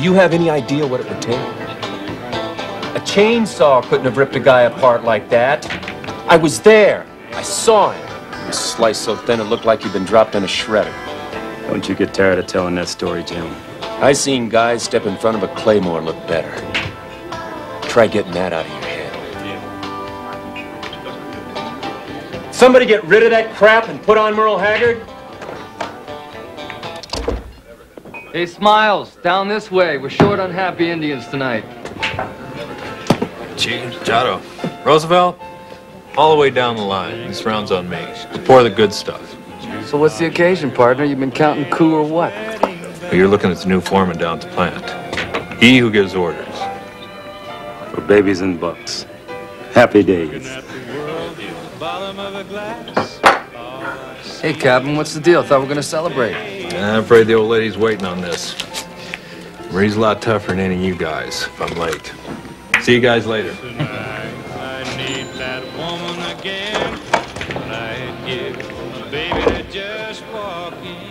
you have any idea what it would take? A chainsaw couldn't have ripped a guy apart like that. I was there. I saw him. He was sliced so thin it looked like he'd been dropped in a shredder. Don't you get tired of telling that story, Jim? I seen guys step in front of a claymore look better. Try getting that out of your head. Somebody get rid of that crap and put on Merle Haggard? Hey, Smiles, down this way. We're short on happy Indians tonight. Gee, Giotto. Roosevelt, all the way down the line. This round's on me. Pour the good stuff. So what's the occasion, partner? You been counting coup or what? Well, you're looking at the new foreman down at the plant. He who gives orders. For babies and bucks. Happy days. Hey, Captain, what's the deal? Thought we were gonna celebrate. I'm afraid the old lady's waiting on this. Marie's a lot tougher than any of you guys, if I'm late. See you guys later. I need that woman again. I'd give a baby to just walk in.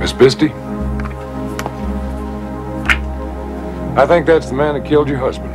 Miss Bisty? I think that's the man that killed your husband.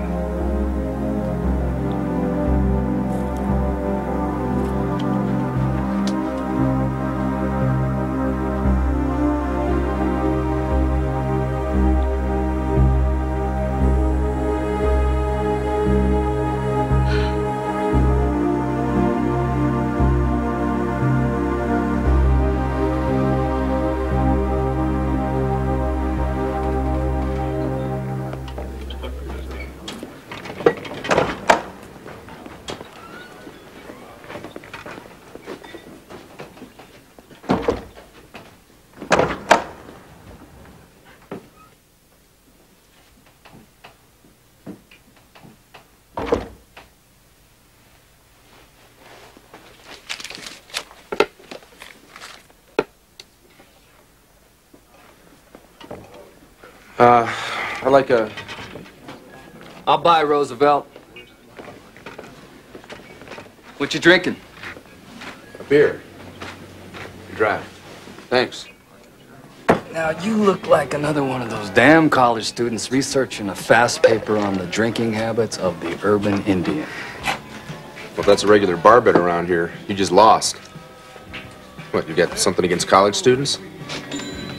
I'd like a... I'll buy, Roosevelt. What you drinking? a beer. Draft. Thanks. Now, you look like another one of those damn college students researching a fast paper on the drinking habits of the urban Indian. Well, if that's a regular bar bet around here, you just lost. What, you got something against college students?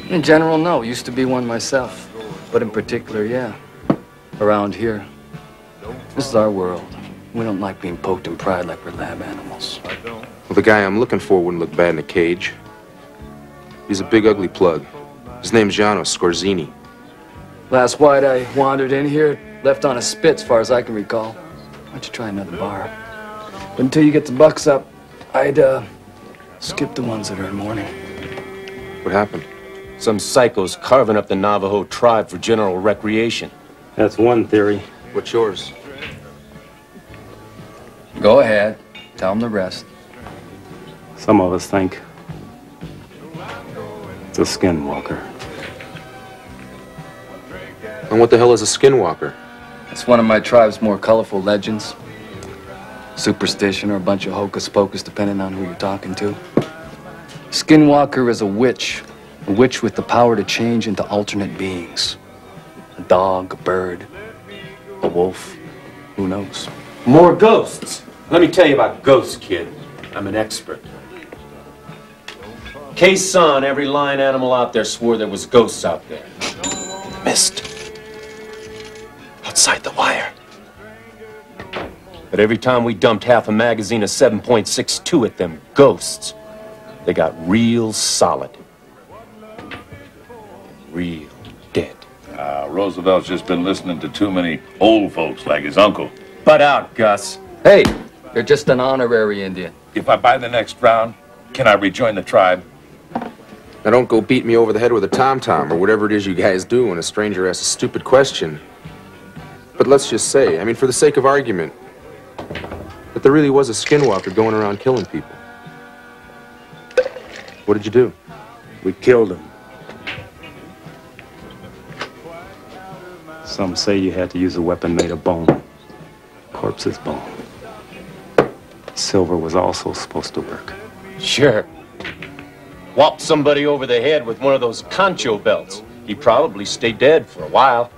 In general, no. Used to be one myself. But in particular, yeah. Around here. This is our world. We don't like being poked in pride like we're lab animals. Well, the guy I'm looking for wouldn't look bad in a cage. He's a big, ugly plug. His name's Gianno Scorzini. Last white I wandered in here, left on a spit as far as I can recall. Why don't you try another bar? But until you get the bucks up, I'd, skip the ones that are in mourning. What happened? Some psycho's carving up the Navajo tribe for general recreation. That's one theory. What's yours? Go ahead. Tell them the rest. Some of us think it's a skinwalker. And what the hell is a skinwalker? It's one of my tribe's more colorful legends. Superstition or a bunch of hocus pocus, depending on who you're talking to. Skinwalker is a witch with the power to change into alternate beings. A dog, a bird, a wolf, who knows? More ghosts. Let me tell you about ghosts, kid. I'm an expert. K-Son, every lion animal out there swore there was ghosts out there. Missed. Outside the wire. But every time we dumped half a magazine of 7.62 at them ghosts, they got real solid. Real dead. Roosevelt's just been listening to too many old folks like his uncle. Butt out, Gus. Hey, you're just an honorary Indian. If I buy the next round, can I rejoin the tribe? Now don't go beat me over the head with a tom-tom or whatever it is you guys do when a stranger asks a stupid question. But let's just say, I mean, for the sake of argument, that there really was a skinwalker going around killing people. What did you do? We killed him. Some say you had to use a weapon made of bone. Corpse's bone. Silver was also supposed to work. Sure. Whopped somebody over the head with one of those concho belts. He probably stayed dead for a while.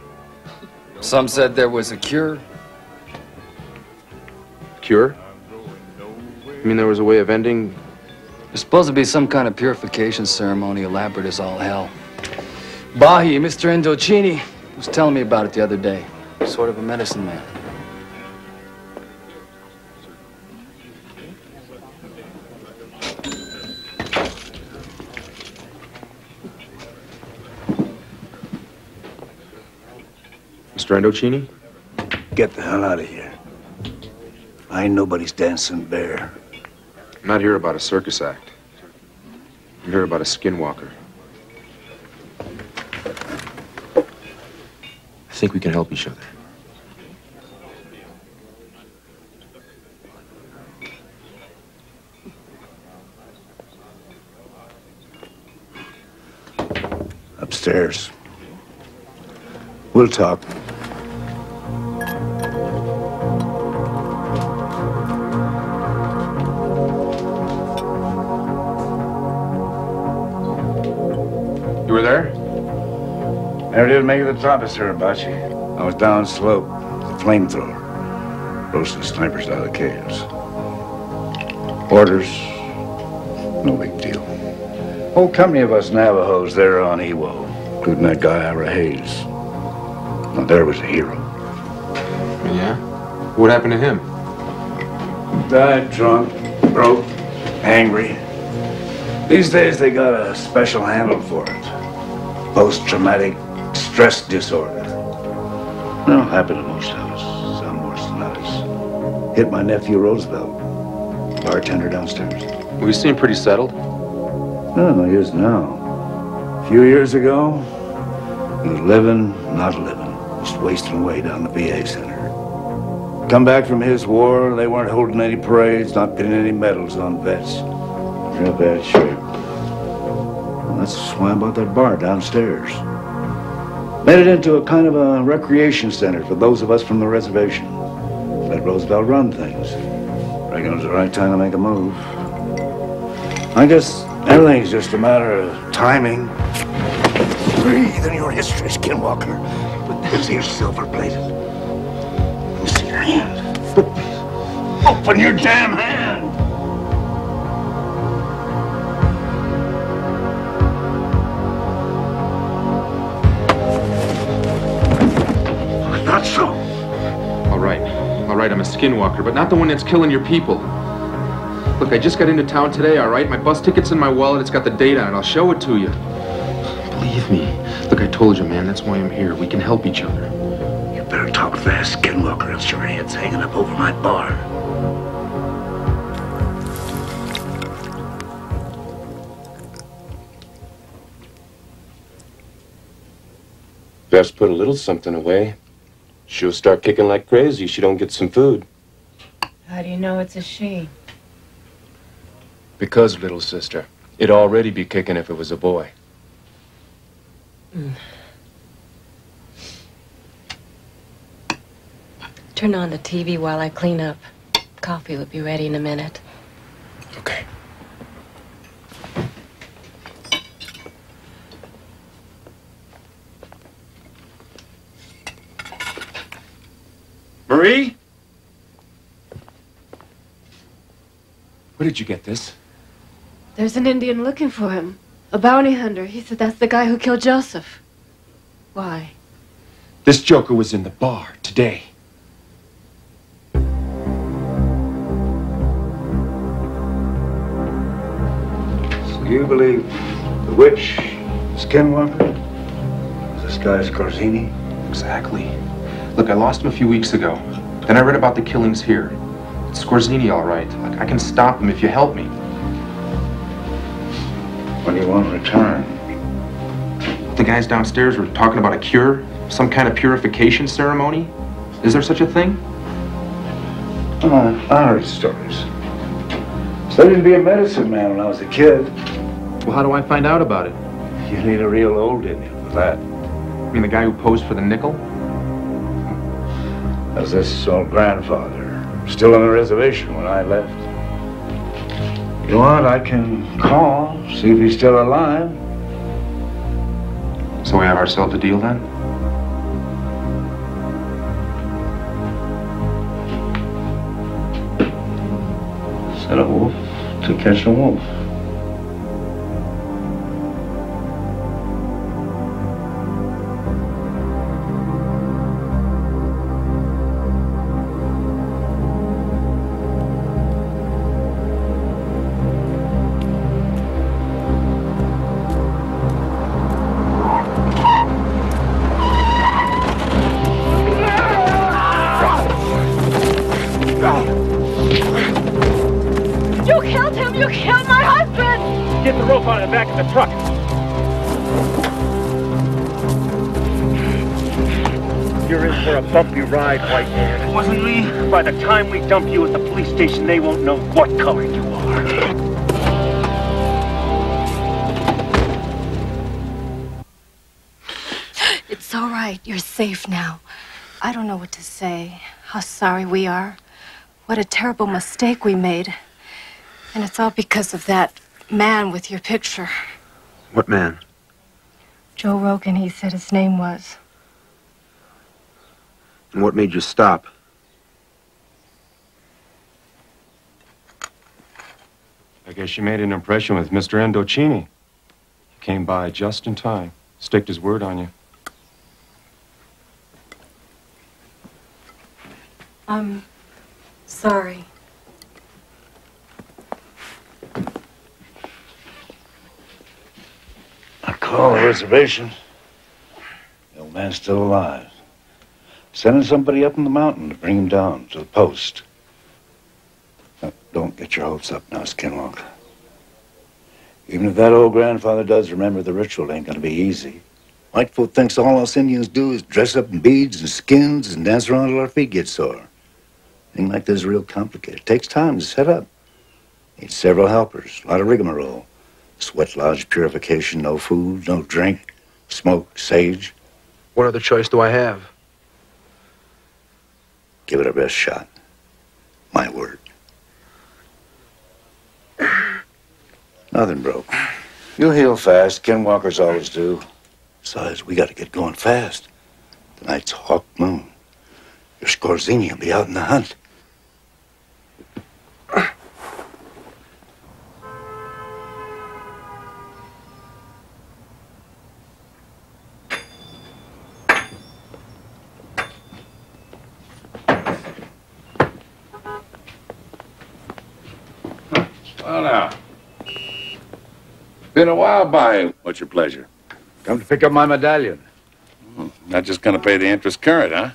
Some said there was a cure. Cure? You mean there was a way of ending? There's supposed to be some kind of purification ceremony elaborate as all hell. Bahi, Mr. Indochini, was telling me about it the other day. Sort of a medicine man. Mr. Indochini? Get the hell out of here. I ain't nobody's dancing bear. I'm not here about a circus act. I'm here about a skinwalker. I think we can help each other. Upstairs. We'll talk. You were there? Never did make it to the top of Suribachi. I was down slope with a flamethrower. Roasting snipers out of the caves. Orders, no big deal. Whole company of us Navajos there on Ewo, including that guy Ira Hayes. Now there was a hero. Yeah? What happened to him? Died drunk, broke, angry. These days they got a special handle for it. Post-traumatic stress disorder. Well, happened to most of us. Some worse than others. Hit my nephew Roosevelt, bartender downstairs. Well, he seemed pretty settled. Oh, he is now. A few years ago, he was living, not living. Just wasting away down the VA center. Come back from his war, they weren't holding any parades, not pinning any medals on vets. Real bad shape. Well, that's why I bought that bar downstairs. Made it into a kind of a recreation center for those of us from the reservation. Let Roosevelt run things. Reckon it was the right time to make a move. I guess everything's just a matter of timing. Breathe in your history, Skinwalker. But this here's silver-plated. Let me see your hand. Open your damn hand! Not so. All right, I'm a skinwalker, but not the one that's killing your people. Look, I just got into town today, all right? My bus ticket's in my wallet, it's got the date on it, I'll show it to you. Believe me. Look, I told you, man, that's why I'm here. We can help each other. You better talk fast, Skinwalker, else your head's hanging up over my bar. Best put a little something away. She'll start kicking like crazy if she don't get some food. How do you know it's a she? Because, little sister, it'd already be kicking if it was a boy. Turn on the TV while I clean up. Coffee will be ready in a minute. Okay. Marie? Where did you get this? There's an Indian looking for him. A bounty hunter. He said that's the guy who killed Joseph. Why? This joker was in the bar today. So you believe the witch, Skinwalker, is this guy Scorzini? Exactly. Look, I lost him a few weeks ago. Then I read about the killings here. It's Scorzini, all right. Look, I can stop him if you help me. What do you want in return? The guys downstairs were talking about a cure, some kind of purification ceremony. Is there such a thing? I heard stories. Studied to be a medicine man when I was a kid. Well, how do I find out about it? You need a real old Indian for that. You mean the guy who posed for the nickel? As this old grandfather, still on the reservation when I left. You want, I can call, see if he's still alive. So we have ourselves a deal then? Set a wolf to catch a wolf. You killed him! You killed my husband! Get the rope out of the back of the truck. You're in for a bumpy ride, white man. It wasn't me. By the time we dump you at the police station, they won't know what color you are. It's all right. You're safe now. I don't know what to say. How sorry we are. What a terrible mistake we made. And it's all because of that man with your picture. What man? Joe Rogan, he said his name was. And what made you stop? I guess you made an impression with Mr. Endocini. He came by just in time. Staked his word on you. I'm sorry. I call the reservation. The old man's still alive. Sending somebody up in the mountain to bring him down to the post. Now, don't get your hopes up now, Skinwalker. Even if that old grandfather does remember the ritual, it ain't gonna be easy. White folk thinks all us Indians do is dress up in beads and skins and dance around till our feet get sore. Thing like this is real complicated. It takes time to set up. Needs several helpers, a lot of rigmarole. Sweat lodge purification, no food, no drink, smoke, sage. What other choice do I have? Give it our best shot. My word. Nothing broke. You'll heal fast. Skinwalkers always do. Besides, we got to get going fast. Tonight's hawk moon. Your Scorzini will be out in the hunt. Well, now. Been a while by. What's your pleasure? Come to pick up my medallion. Not just gonna pay the interest current, huh?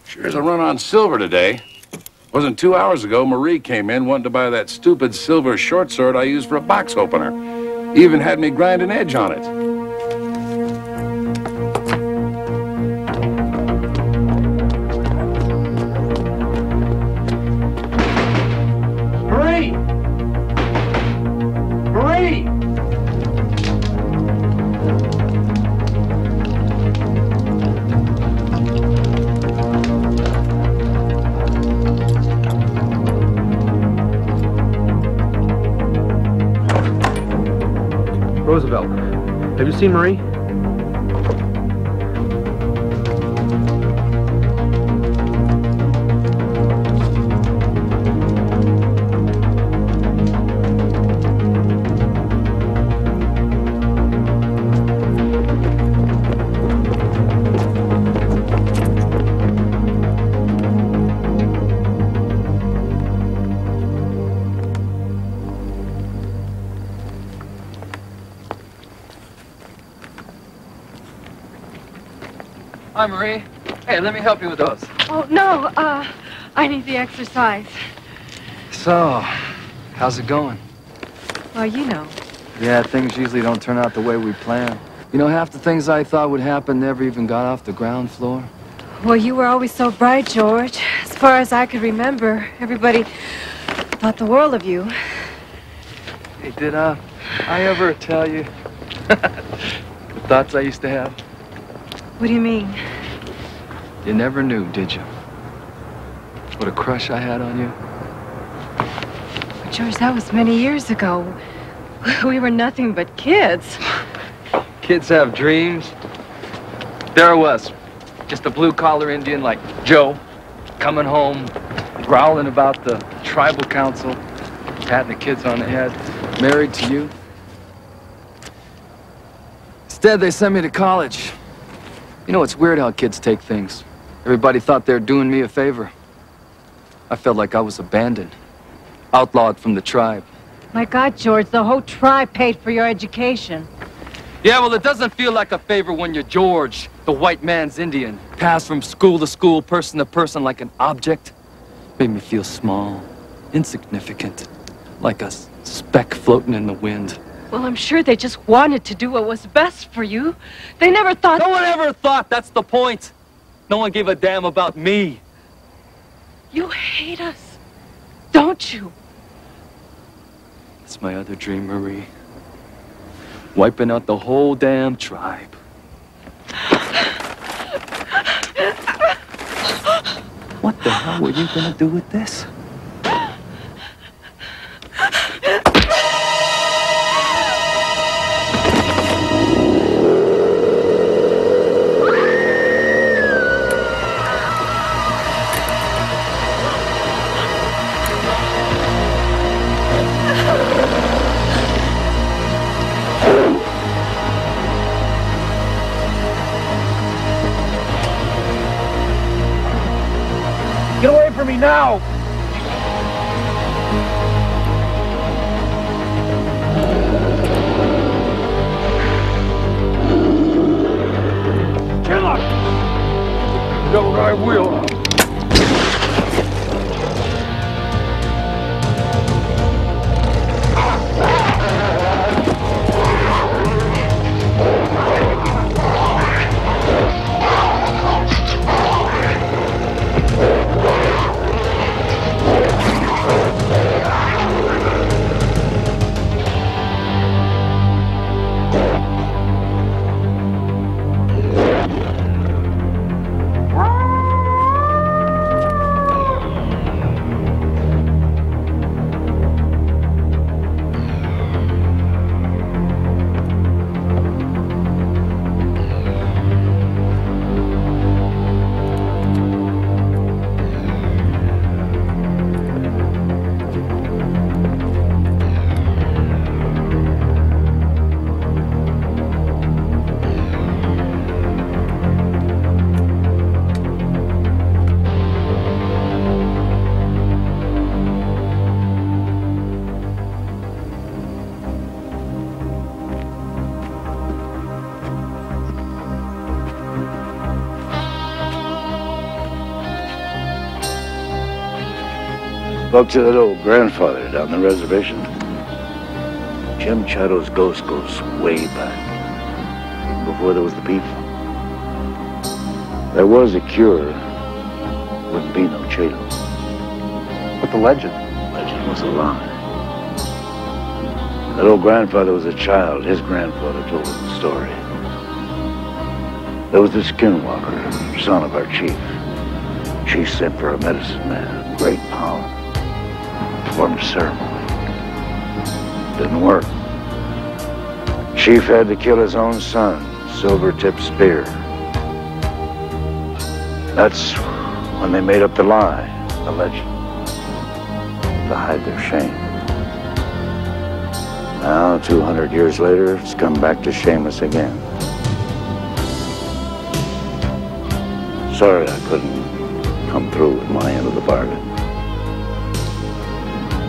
Sure is a run on silver today. Wasn't 2 hours ago, Marie came in wanting to buy that stupid silver short sword I use for a box opener. Even had me grind an edge on it. Marie! Marie! Roosevelt. Have you seen Marie? Hi, Marie. Hey, let me help you with those. Oh, no, I need the exercise. So, how's it going? Well, you know. Yeah, things usually don't turn out the way we plan. You know, half the things I thought would happen never even got off the ground floor. Well, you were always so bright, George. As far as I could remember, everybody thought the world of you. Hey, did I ever tell you the thoughts I used to have? What do you mean? You never knew, did you? What a crush I had on you. George, that was many years ago. We were nothing but kids. Kids have dreams. There I was, just a blue-collar Indian like Joe, coming home, growling about the tribal council, patting the kids on the head, married to you. Instead, they sent me to college. You know, it's weird how kids take things. Everybody thought they were doing me a favor. I felt like I was abandoned, outlawed from the tribe. My God, George, the whole tribe paid for your education. Yeah, well, it doesn't feel like a favor when you're George, the white man's Indian, passed from school to school, person to person like an object. Made me feel small, insignificant, like a speck floating in the wind. Well, I'm sure they just wanted to do what was best for you. They never thought... No one ever thought, that's the point. No one gave a damn about me. You hate us, don't you? That's my other dream, Marie. Wiping out the whole damn tribe. What the hell were you gonna do with this? Get away from me now! Kill him! No, I will. Spoke to that old grandfather down the reservation. Jim Chato's ghost goes way back, even before there was the people. There was a cure, wouldn't be no Chato. But the legend? Legend was a lie. That old grandfather was a child. His grandfather told him the story. There was the skinwalker, son of our chief. Chief sent for a medicine man, great power. Performed a ceremony. Didn't work. Chief had to kill his own son, silver-tipped spear. That's when they made up the lie, the legend, to hide their shame. Now, 200 years later, it's come back to shame us again. Sorry I couldn't come through with my end of the bargain.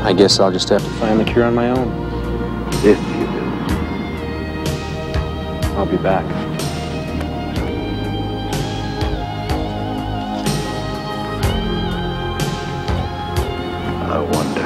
I guess I'll just have to find the cure on my own. If you do. I'll be back. I wonder.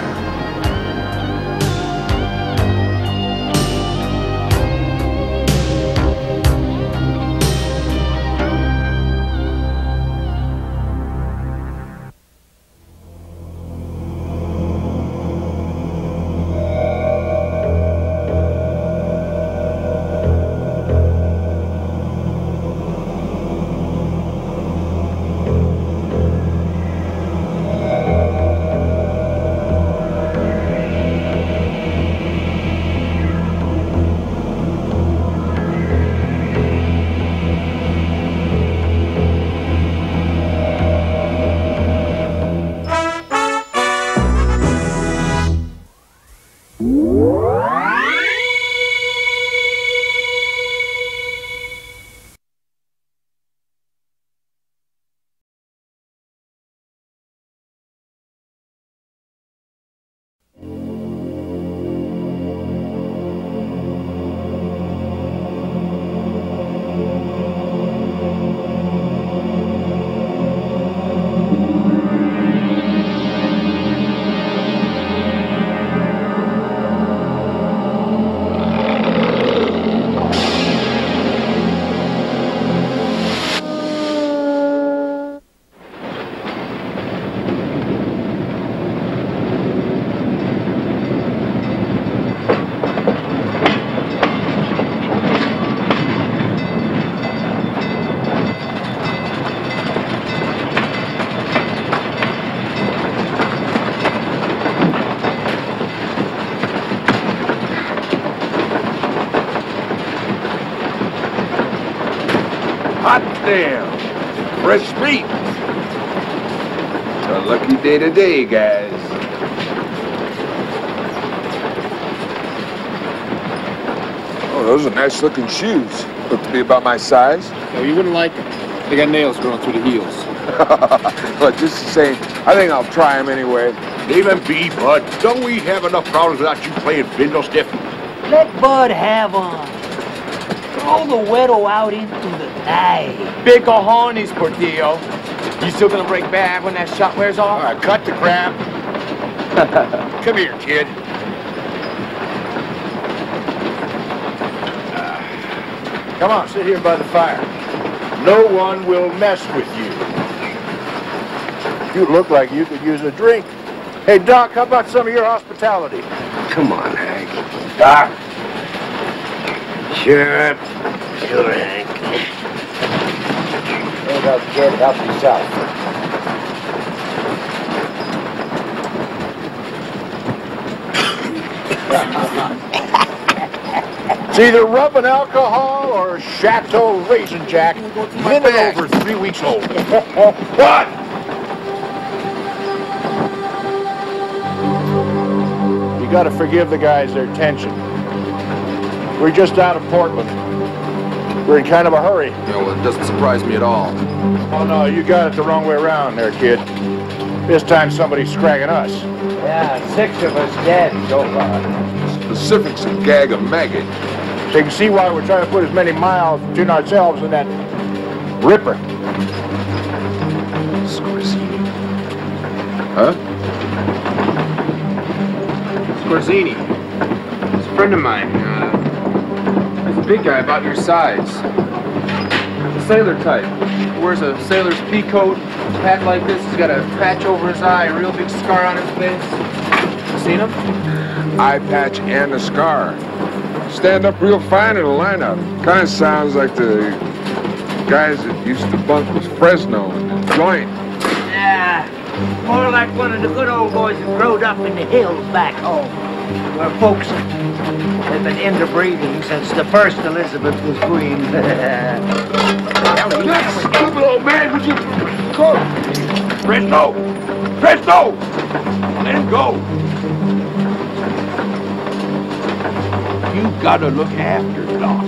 Hot damn. Fresh meat. It's a lucky day today, guys. Oh, those are nice looking shoes. Look to be about my size. No, you wouldn't like them. They got nails growing through the heels. But just the same, I think I'll try them anyway. Leave him be, Bud. Don't we have enough problems without you playing fiddlestick? Let Bud have on. Throw the widow out into the night. Big cojones, Portillo. You still gonna break bad when that shot wears off? All right, cut the crap. Come here, kid. Come on, sit here by the fire. No one will mess with you. You look like you could use a drink. Hey, Doc, how about some of your hospitality? Come on, Hank. Doc. Sure. Sure, Hank. Ain't no kid, help yourself. It's either rubbing alcohol or Chateau Raisin Jack. Been over 3 weeks old. What? You gotta forgive the guys their tension. We're just out of Portland. We're in kind of a hurry. Yeah, well, it doesn't surprise me at all. Oh, no, you got it the wrong way around there, kid. This time somebody's scragging us. Yeah, 6 of us dead so far. Specifics a gag of maggot. So you can see why we're trying to put as many miles between ourselves and that ripper. Scorsini. Huh? Scorsini. He's a friend of mine. He's a big guy about your size. A sailor type. He wears a sailor's pea coat, hat like this. He's got a patch over his eye, a real big scar on his face. Seen him? Eye patch and a scar. Stand up real fine in a lineup. Kind of sounds like the guys that used to bunk with Fresno and the Joint. Yeah, more like one of the good old boys that growed up in the hills back home. Where folks have been interbreeding since the first Elizabeth was queen. Stupid old man, would you go? Fresno! Fresno! Let him go. You gotta look after Doc.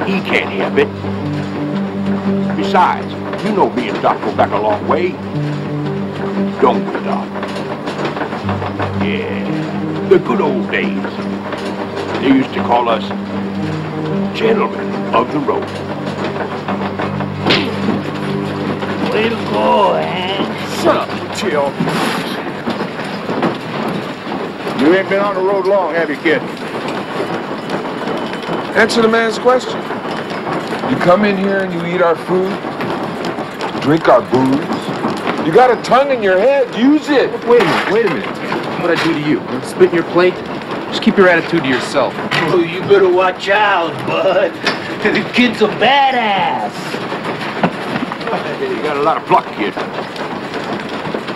He can't have it. Besides, you know me and Doc go back a long way. Don't we, Doc? Yeah, the good old days. They used to call us gentlemen of the road. Way to go, Hank. Shut up, chill. You ain't been on the road long, have you, kid? Answer the man's question. You come in here and you eat our food, drink our booze. You got a tongue in your head, use it. Wait a minute. What'd I do to you? Spit in your plate? Just keep your attitude to yourself. Oh, you better watch out, bud. The kid's a badass. You got a lot of pluck, kid.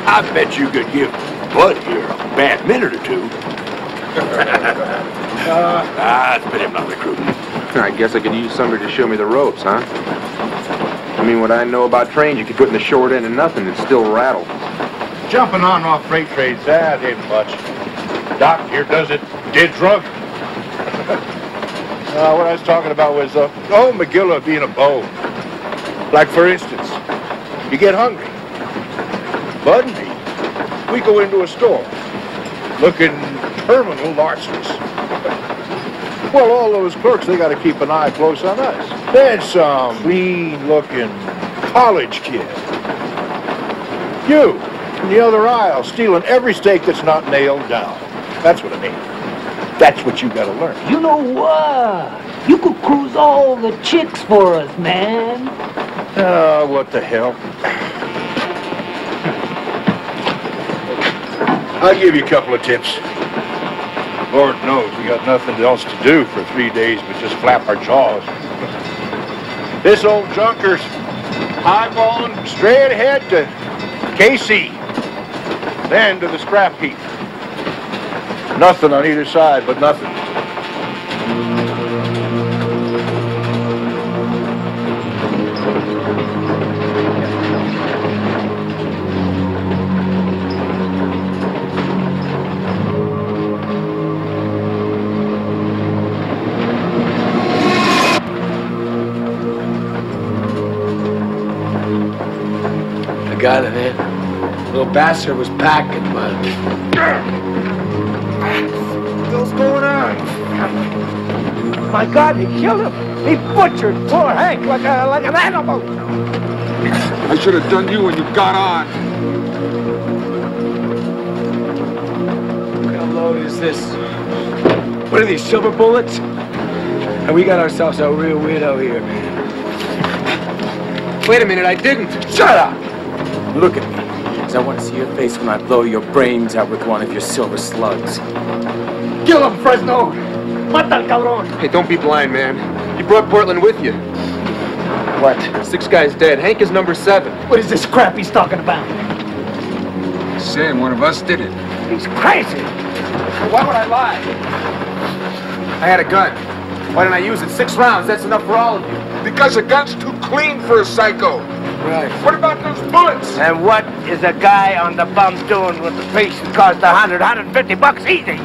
I bet you could give Bud here a bad minute or two. It's been him not recruiting. I guess I could use somebody to show me the ropes, huh? I mean, what I know about trains, you could put in the short end and nothing and still rattle. Jumping on and off freight trades, that ain't much. Doc here does it dead drunk. What I was talking about was the whole McGilla being a bow. Like, for instance, you get hungry. Bud and me, we go into a store looking terminal larcenies. Well, all those clerks, they got to keep an eye close on us. Then some clean-looking college kid. You, in the other aisle, stealing every steak that's not nailed down. That's what I mean. That's what you got to learn. You know what? You could cruise all the chicks for us, man. What the hell? I'll give you a couple of tips. Lord knows we got nothing else to do for 3 days but just flap our jaws. This old junker's eyeballing straight ahead to KC, then to the scrap heap. Nothing on either side but nothing. Got it, man. Little bastard was packing, but... What's going on? My God, he killed him. He butchered poor Hank like an animal. I should have done you when you got on. What kind of load is this? What are these, silver bullets? And we got ourselves a real weirdo here, man. Wait a minute, I didn't. Shut up! Look at me, because I want to see your face when I blow your brains out with one of your silver slugs. Kill him, Fresno! Mata al cabrón! Hey, don't be blind, man. You brought Portland with you. What? 6 guys dead. Hank is number 7. What is this crap he's talking about? He's saying one of us did it. He's crazy! Why would I lie? I had a gun. Why didn't I use it? 6 rounds, that's enough for all of you. Because the gun's too clean for a psycho. Right. What about those bullets? And what is a guy on the bum doing with the piece that cost $150 easy?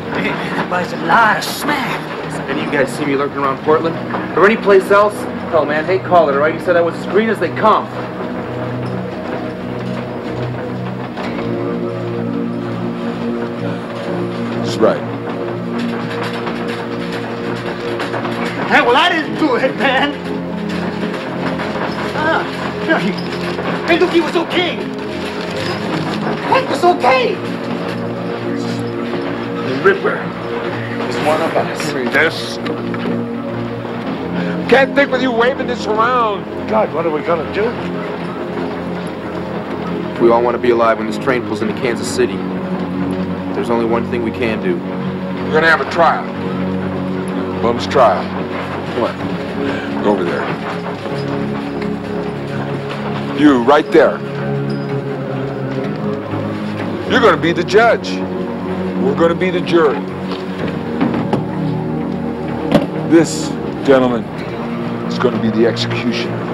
Buys a lot of smack. Any of you guys see me lurking around Portland? Or any place else? Hell, man, hey, call it, all right? You said I was as green as they come. That's right. Hey, well, I didn't do it, man. I think he was okay. Hank was okay. The Ripper is one of us. This. Can't think with you waving this around. God, what are we gonna do? We all want to be alive when this train pulls into Kansas City. There's only one thing we can do. We're gonna have a trial. Bum's trial. What? Over there. You, right there. You're gonna be the judge. We're going to be the jury. This, gentlemen, is going to be the executioner.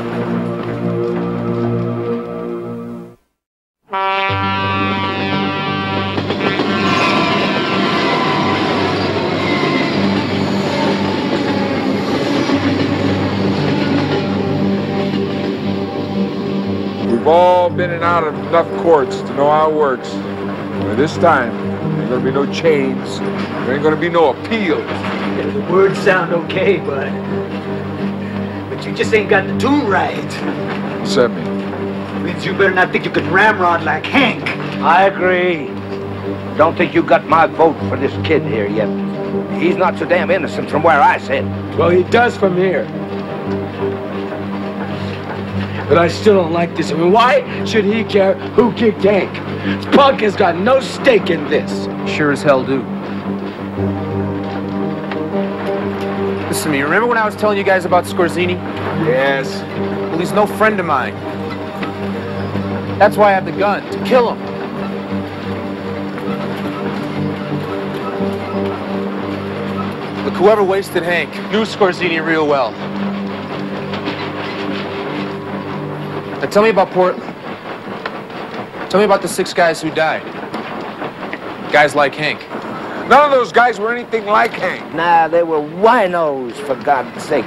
We've all been in and out of enough courts to know how it works. But this time, there ain't gonna be no chains. There ain't gonna be no appeals. Yeah, the words sound okay, but you just ain't got the tune right. What's that mean? Means you better not think you can ramrod like Hank. I agree. Don't think you got my vote for this kid here yet. He's not so damn innocent from where I sit. Well, he does from here. But I still don't like this. I mean, why should he care who kicked Hank? Punk has got no stake in this. Sure as hell do. Listen to me, remember when I was telling you guys about Scorzini? Yes. Well, he's no friend of mine. That's why I have the gun, to kill him. Look, whoever wasted Hank knew Scorzini real well. Now tell me about Portland. Tell me about the 6 guys who died. Guys like Hank. None of those guys were anything like Hank. Nah, they were winos, for God's sake.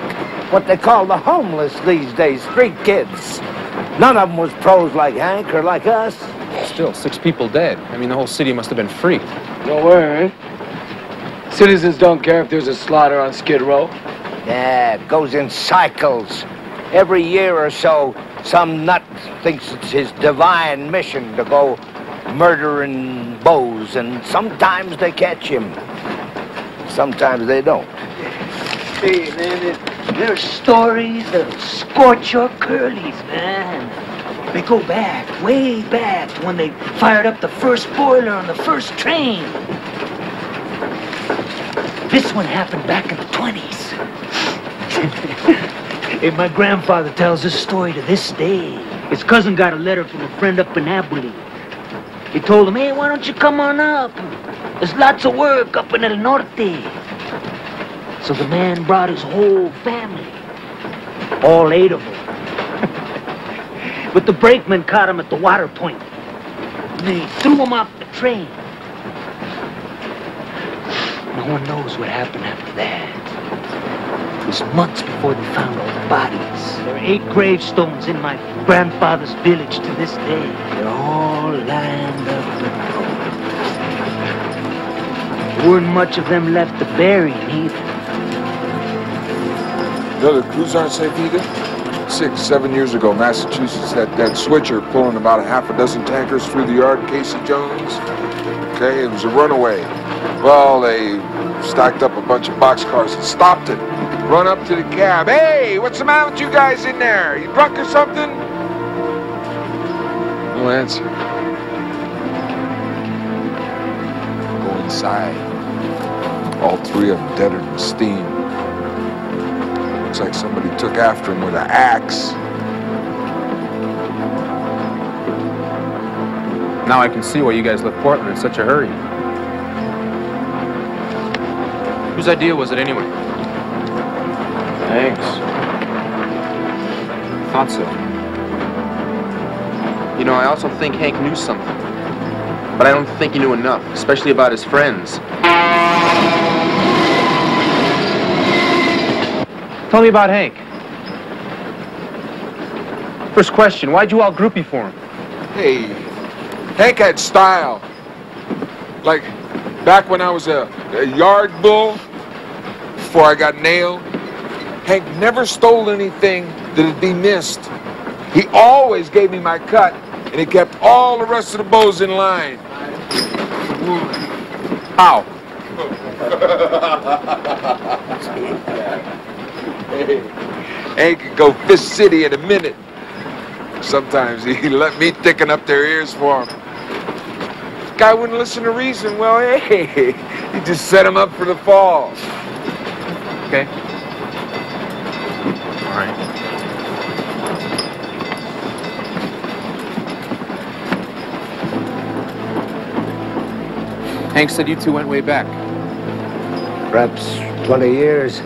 What they call the homeless these days, street kids. None of them was pros like Hank or like us. Still, 6 people dead. I mean, the whole city must have been freaked. Don't worry. Citizens don't care if there's a slaughter on Skid Row. Yeah, it goes in cycles. Every year or so, some nut thinks it's his divine mission to go murdering bows, and sometimes they catch him. Sometimes they don't. Hey, man, there's stories that'll scorch your curlies, man. They go back, way back, to when they fired up the first boiler on the first train. This one happened back in the 20s. Hey, my grandfather tells this story to this day. His cousin got a letter from a friend up in Abilene. He told him, hey, why don't you come on up? There's lots of work up in El Norte. So the man brought his whole family. All 8 of them. But the brakeman caught him at the water point. And they threw him off the train. No one knows what happened after that. It was months before they found all the bodies. There are 8 gravestones in my grandfather's village to this day. They're all lined up in a row. There weren't much of them left to bury either. You know, the crews aren't safe either. 6, 7 years ago, Massachusetts had that switcher pulling about 6 tankers through the yard, Casey Jones. Okay, it was a runaway. Well, they stacked up a bunch of boxcars and stopped it. Run up to the cab. Hey, what's the matter with you guys in there? You drunk or something? No answer. Go inside. All 3 of them deader than steam. Looks like somebody took after him with an axe. Now I can see why you guys left Portland in such a hurry. Whose idea was it anyway? Thanks. Thought so. You know, I also think Hank knew something. But I don't think he knew enough, especially about his friends. Tell me about Hank. First question, why'd you all groupie for him? Hey, Hank had style. Like, back when I was a yard bull, before I got nailed, Hank never stole anything that'd be missed. He always gave me my cut, and he kept all the rest of the bows in line. Ow. Hank could go Fist City in a minute. Sometimes he let me thicken up their ears for him. The guy wouldn't listen to reason. Well, hey, he just set him up for the fall. Okay. All right. Hank said you two went way back. Perhaps 20 years.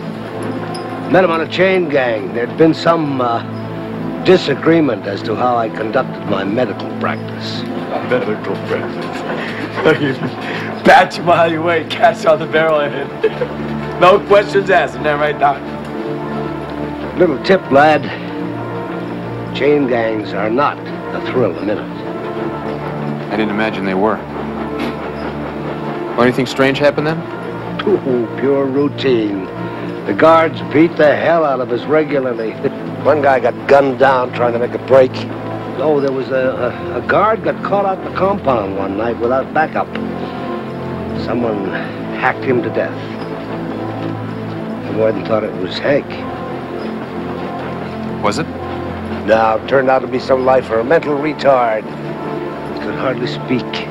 Met him on a chain gang. There'd been some disagreement as to how I conducted my medical practice. Medical practice. Pat you while you wait, cash on the barrel ahead. No questions asked, isn't that right, Doc? Little tip, lad. Chain gangs are not a thrill a minute. I didn't imagine they were. Well, anything strange happen then? Ooh, pure routine. The guards beat the hell out of us regularly. One guy got gunned down trying to make a break. Oh, there was a guard got caught out the compound one night without backup. Someone hacked him to death. I more than thought it was Hank. Was it? No, it turned out to be some lifer, a mental retard. Could hardly speak.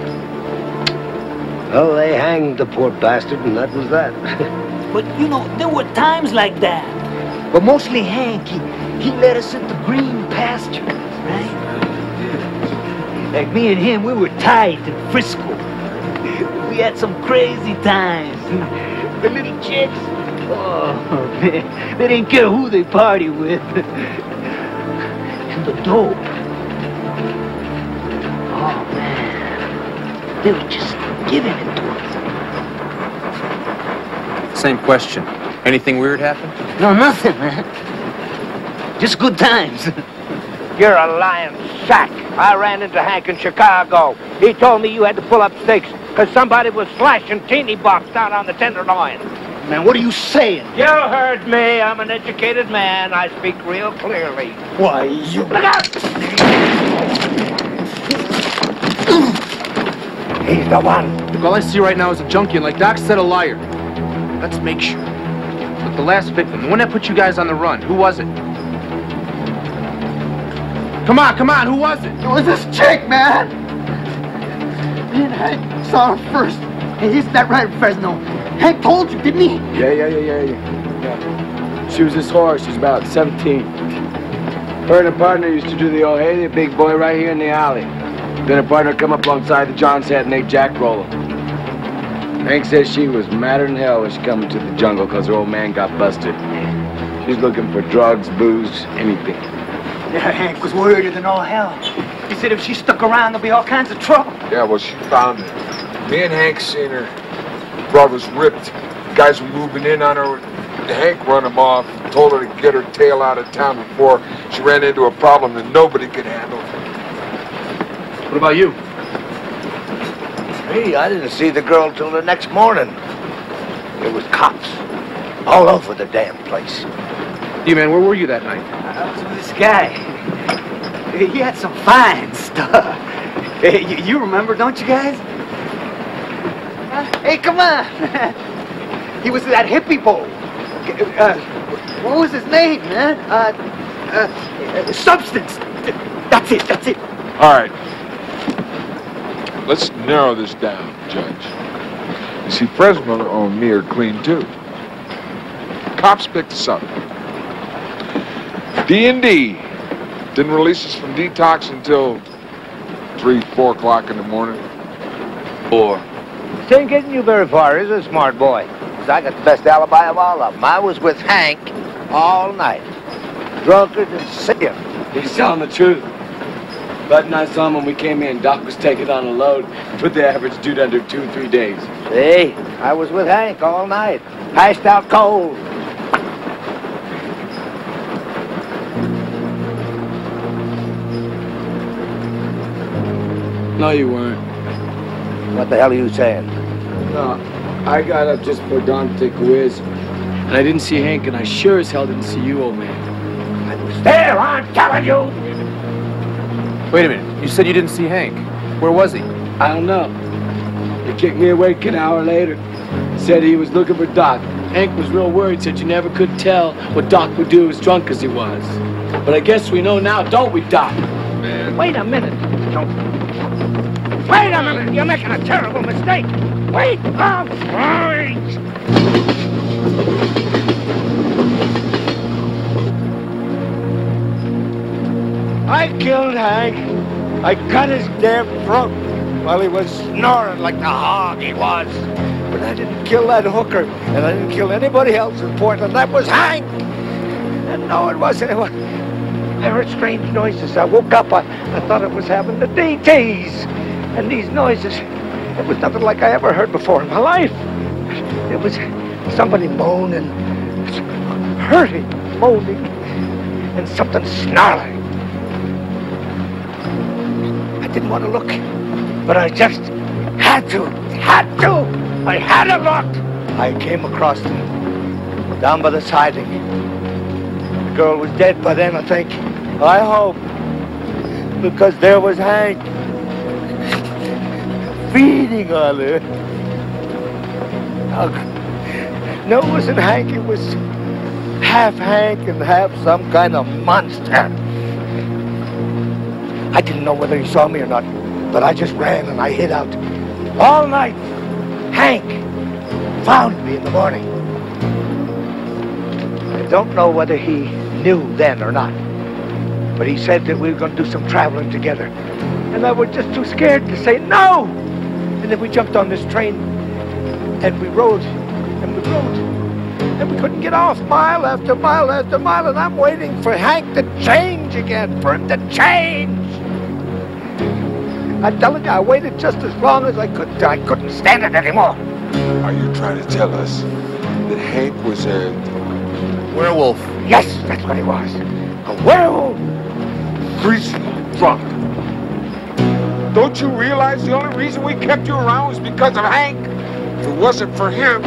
Well, they hanged the poor bastard, and that was that. But, you know, there were times like that. But mostly Hank, he led us into green pastures, right? Like me and him, we were tight in Frisco. We had some crazy times. The little chicks, oh, man, they didn't care who they party with. And the dope. Oh, man. They were just giving it to us. Same question. Anything weird happen? No, nothing, man. Just good times. You're a lying sack. I ran into Hank in Chicago. He told me you had to pull up stakes because somebody was slashing teeny box down on the Tenderloin. Man, what are you saying? You heard me. I'm an educated man. I speak real clearly. Why, you... Look out! He's the one. Look, all I see right now is a junkie, and like Doc said, a liar. Let's make sure. Look, the last victim, the one that put you guys on the run, who was it? Come on, who was it? It was this chick, man. Me and Hank saw her first. Hey, isn't that right, Fresno? Hank told you, didn't he? Yeah. She was this whore. She's about 17. Her and her partner used to do the old hey, the big boy right here in the alley. Then her partner come up alongside the John's head and they jack roll her. Hank says she was madder than hell when she come into the jungle because her old man got busted. She's looking for drugs, booze, anything. Yeah, Hank was worried than all hell. He said if she stuck around, there'll be all kinds of trouble. Yeah, well, she found it. Me and Hank seen her. Bra was ripped. The guys were moving in on her. Hank run him off, told her to get her tail out of town before she ran into a problem that nobody could handle. What about you? Me, I didn't see the girl till the next morning. There was cops all over the damn place. You, man, where were you that night? I was with this guy. He had some fine stuff. You remember, don't you guys? Hey, come on. He was that hippie boy. What was his name, man? Substance. That's it. All right. Let's narrow this down, Judge. You see, Fresno and me are clean, too. Cops picked us up. D&D didn't release us from detox until 3, 4 o'clock in the morning. 4. This ain't getting you very far, is it, smart boy? 'Cause I got the best alibi of all of them. I was with Hank all night. Drunkard and sick. He's telling the truth. Bud and I saw him when we came in. Doc was taking on a load. Put the average dude under 2 or 3 days. See? I was with Hank all night. Passed out cold. No, you weren't. What the hell are you saying? No, I got up just before Dawn to take a whiz. And I didn't see Hank, and I sure as hell didn't see you, old man. I was there, I'm telling you! Wait a minute. You said you didn't see Hank. Where was he? I don't know. They kicked me awake an hour later. Said he was looking for Doc. Hank was real worried, said you never could tell what Doc would do as drunk as he was. But I guess we know now, don't we, Doc? Man. Wait a minute. Wait a minute. You're making a terrible mistake. Wait. Wait. I killed Hank. I cut his damn throat. Well, he was snoring like the hog he was. But I didn't kill that hooker, and I didn't kill anybody else in Portland. That was Hank. And no, it wasn't. I heard strange noises. I woke up. I thought it was having the DTs. And these noises, it was nothing like I ever heard before in my life. It was somebody moaning, hurting, moaning, and something snarling. I didn't want to look, but I just had to. I had to look. I came across them down by the siding. The girl was dead by then, I think. I hope. Because there was Hank feeding on her. No, it wasn't Hank. It was half Hank and half some kind of monster. I didn't know whether he saw me or not, but I just ran and I hid out. All night, Hank found me in the morning. I don't know whether he knew then or not, but he said that we were going to do some traveling together. And I was just too scared to say no. And then we jumped on this train, and we rode, and we rode, and we couldn't get off mile after mile after mile, and I'm waiting for Hank to change again, for him to change. I'm telling you, I waited just as long as I could. I couldn't stand it anymore. Are you trying to tell us that Hank was a werewolf? Yes, that's what he was. A werewolf. Greasy drunk. Don't you realize the only reason we kept you around was because of Hank? If it wasn't for him,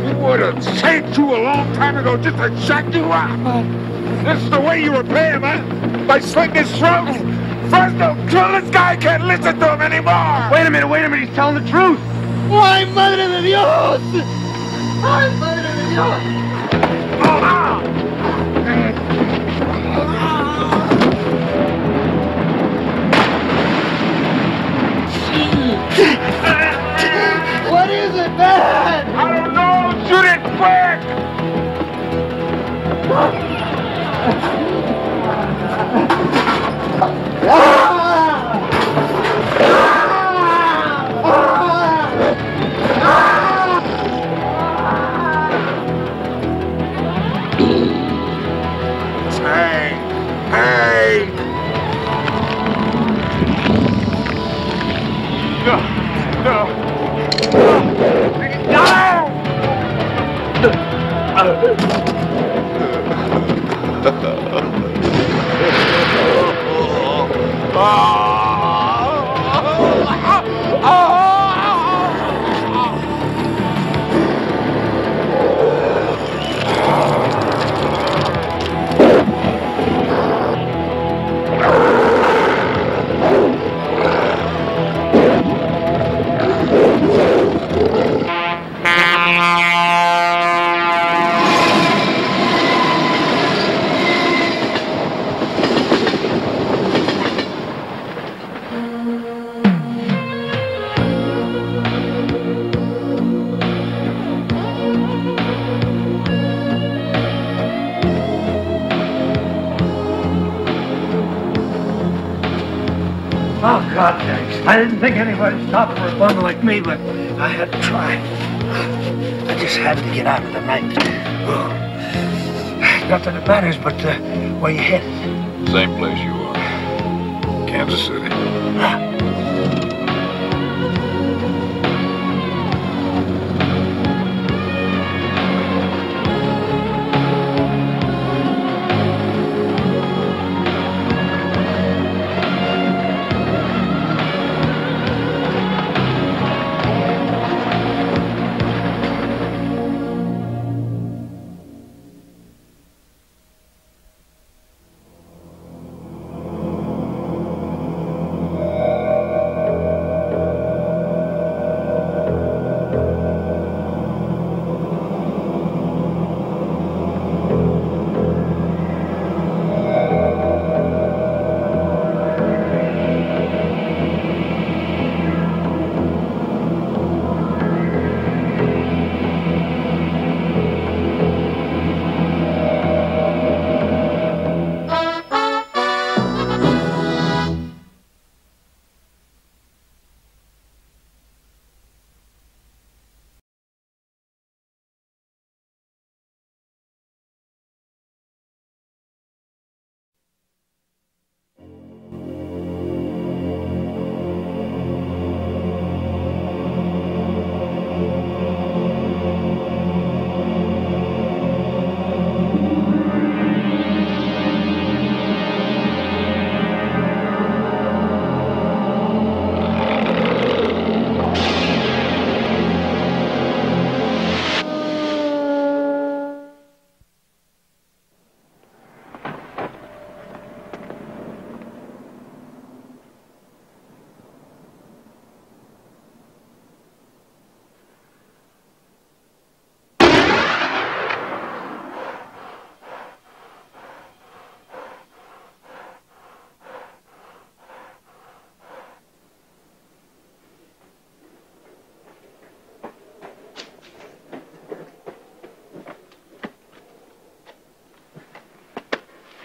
we would have saved you a long time ago just to shut you up. This is the way you repay him, huh? By slitting his throat? First, don't kill this guy. I can't listen to him anymore. Wait a minute. He's telling the truth. ¡Ay, madre de Dios! ¡Ay, madre de Dios! What is it, man? I don't know. Shoot it quick. Oh, God, thanks. I didn't think anybody'd stop for a bum like me, but I had to try. I just had to get out of the night. Oh. Not that it matters, but where you headed? Same place you are. Kansas City.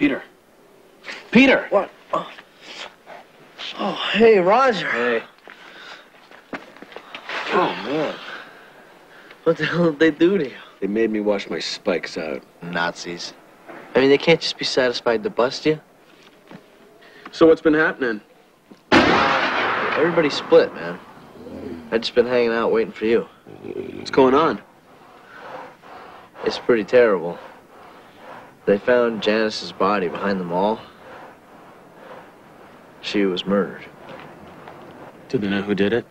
Peter. Peter! What? Oh, hey, Roger. Hey. Oh, man. What the hell did they do to you? They made me wash my spikes out. Nazis. I mean, they can't just be satisfied to bust you. So what's been happening? Everybody split, man. I've just been hanging out waiting for you. What's going on? It's pretty terrible. They found Janice's body behind the mall. She was murdered. Do they know who did it?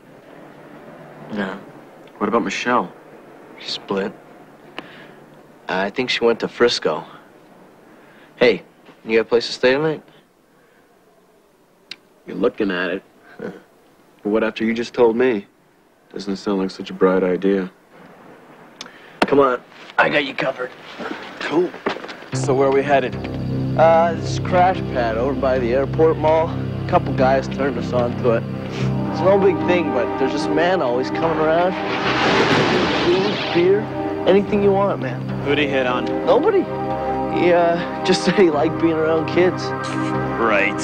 No. What about Michelle? She split. I think she went to Frisco. Hey, you got a place to stay tonight? You're looking at it. But what after you just told me? Doesn't sound like such a bright idea. Come on, I got you covered. Cool. So where are we headed? This crash pad over by the airport mall. A couple guys turned us onto it. It's no big thing, but there's this man always coming around. Food, beer, anything you want, man. Who'd he hit on? Nobody. He just said he liked being around kids. Right.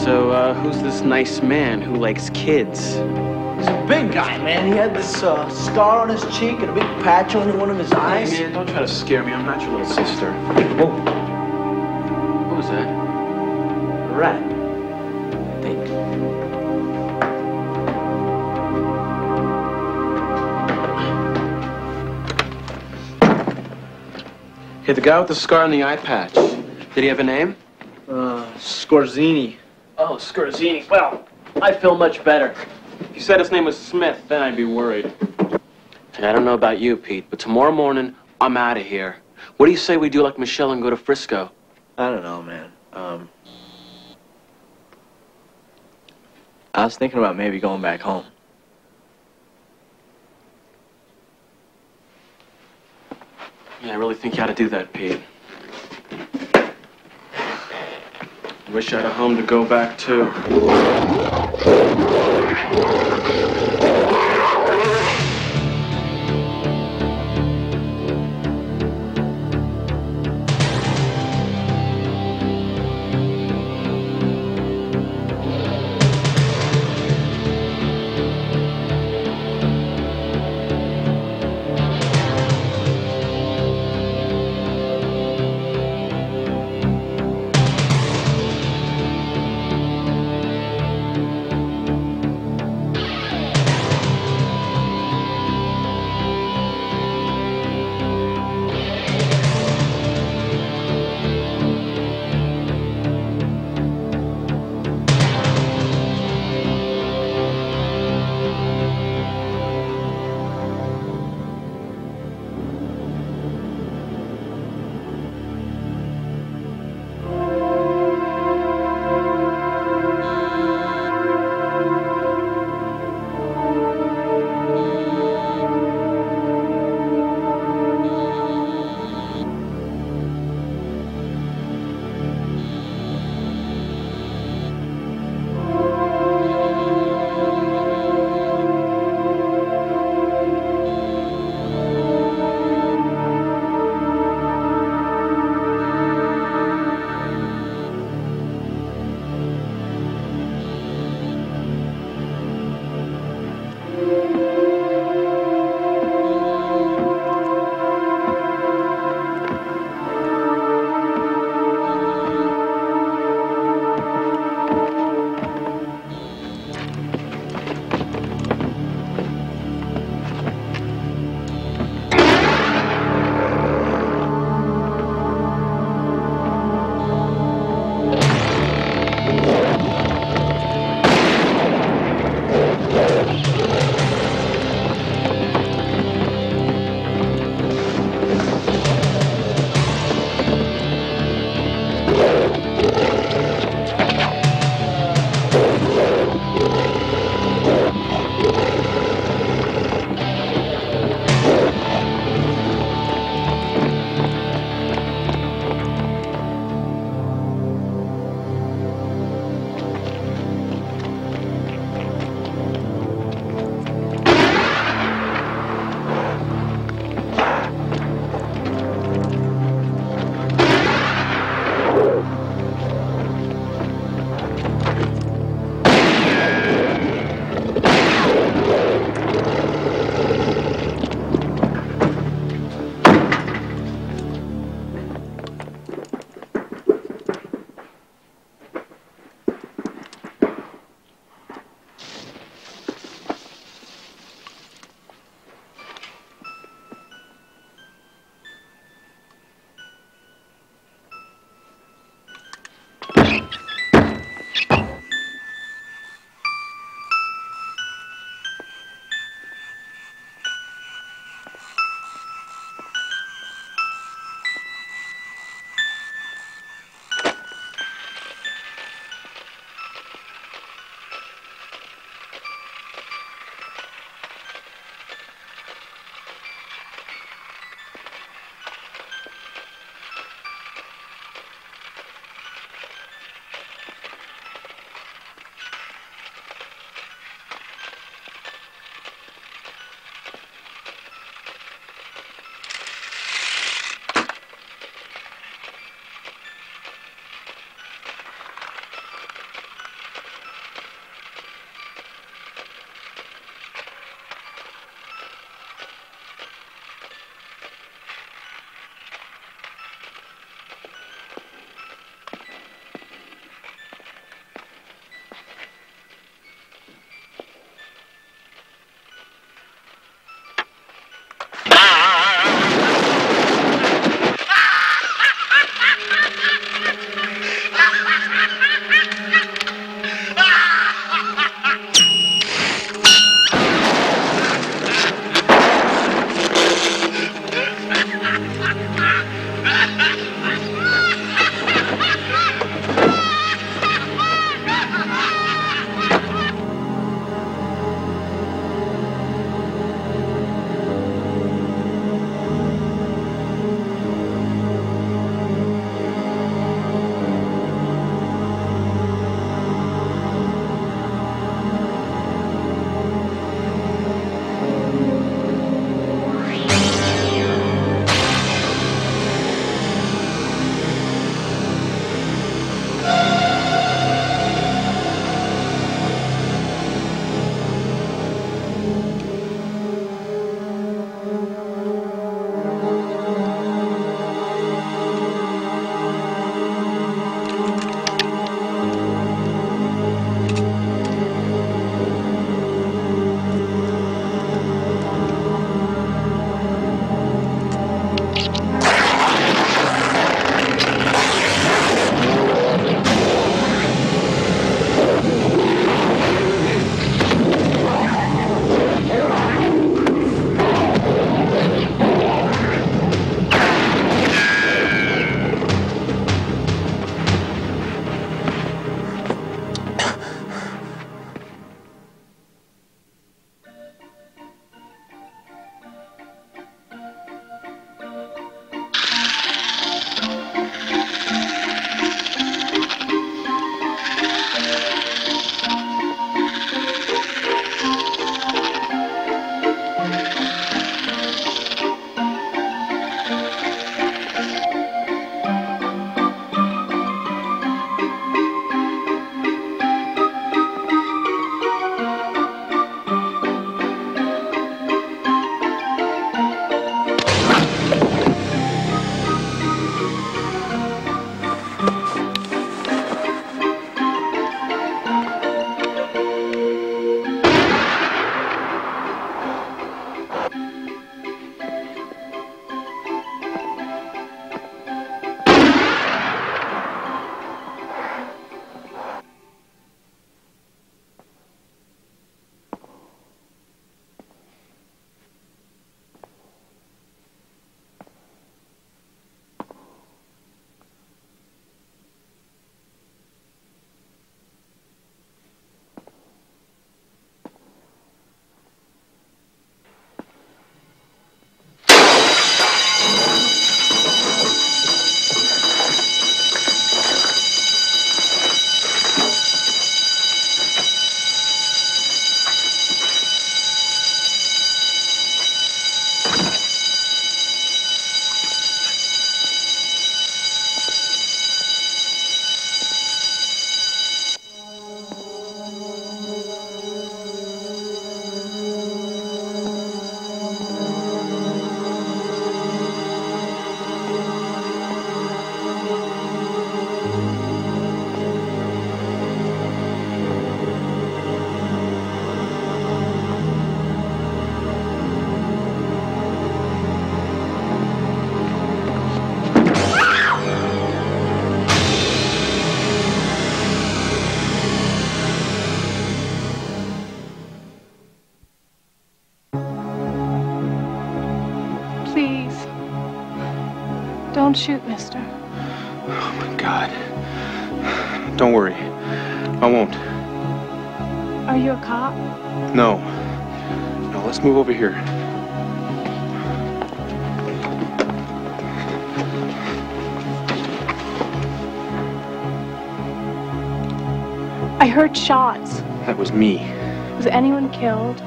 So, who's this nice man who likes kids? He's a big guy, man. He had this scar on his cheek and a big patch on one of his eyes. Hey, man, don't try to scare me. I'm not your little sister. Whoa. What was that? A rat. I think. Hey, the guy with the scar on the eye patch. Did he have a name? Scorzini. Oh, Scorzini. Well, I feel much better. If you said his name was Smith, then I'd be worried. Hey, I don't know about you, Pete, but tomorrow morning, I'm out of here. What do you say we do like Michelle and go to Frisco? I don't know, man. I was thinking about maybe going back home. Yeah, I really think you ought to do that, Pete. I wish I had a home to go back to. Don't shoot, mister. Oh, my God. Don't worry. I won't. Are you a cop? No. No, let's move over here. I heard shots. That was me. Was anyone killed?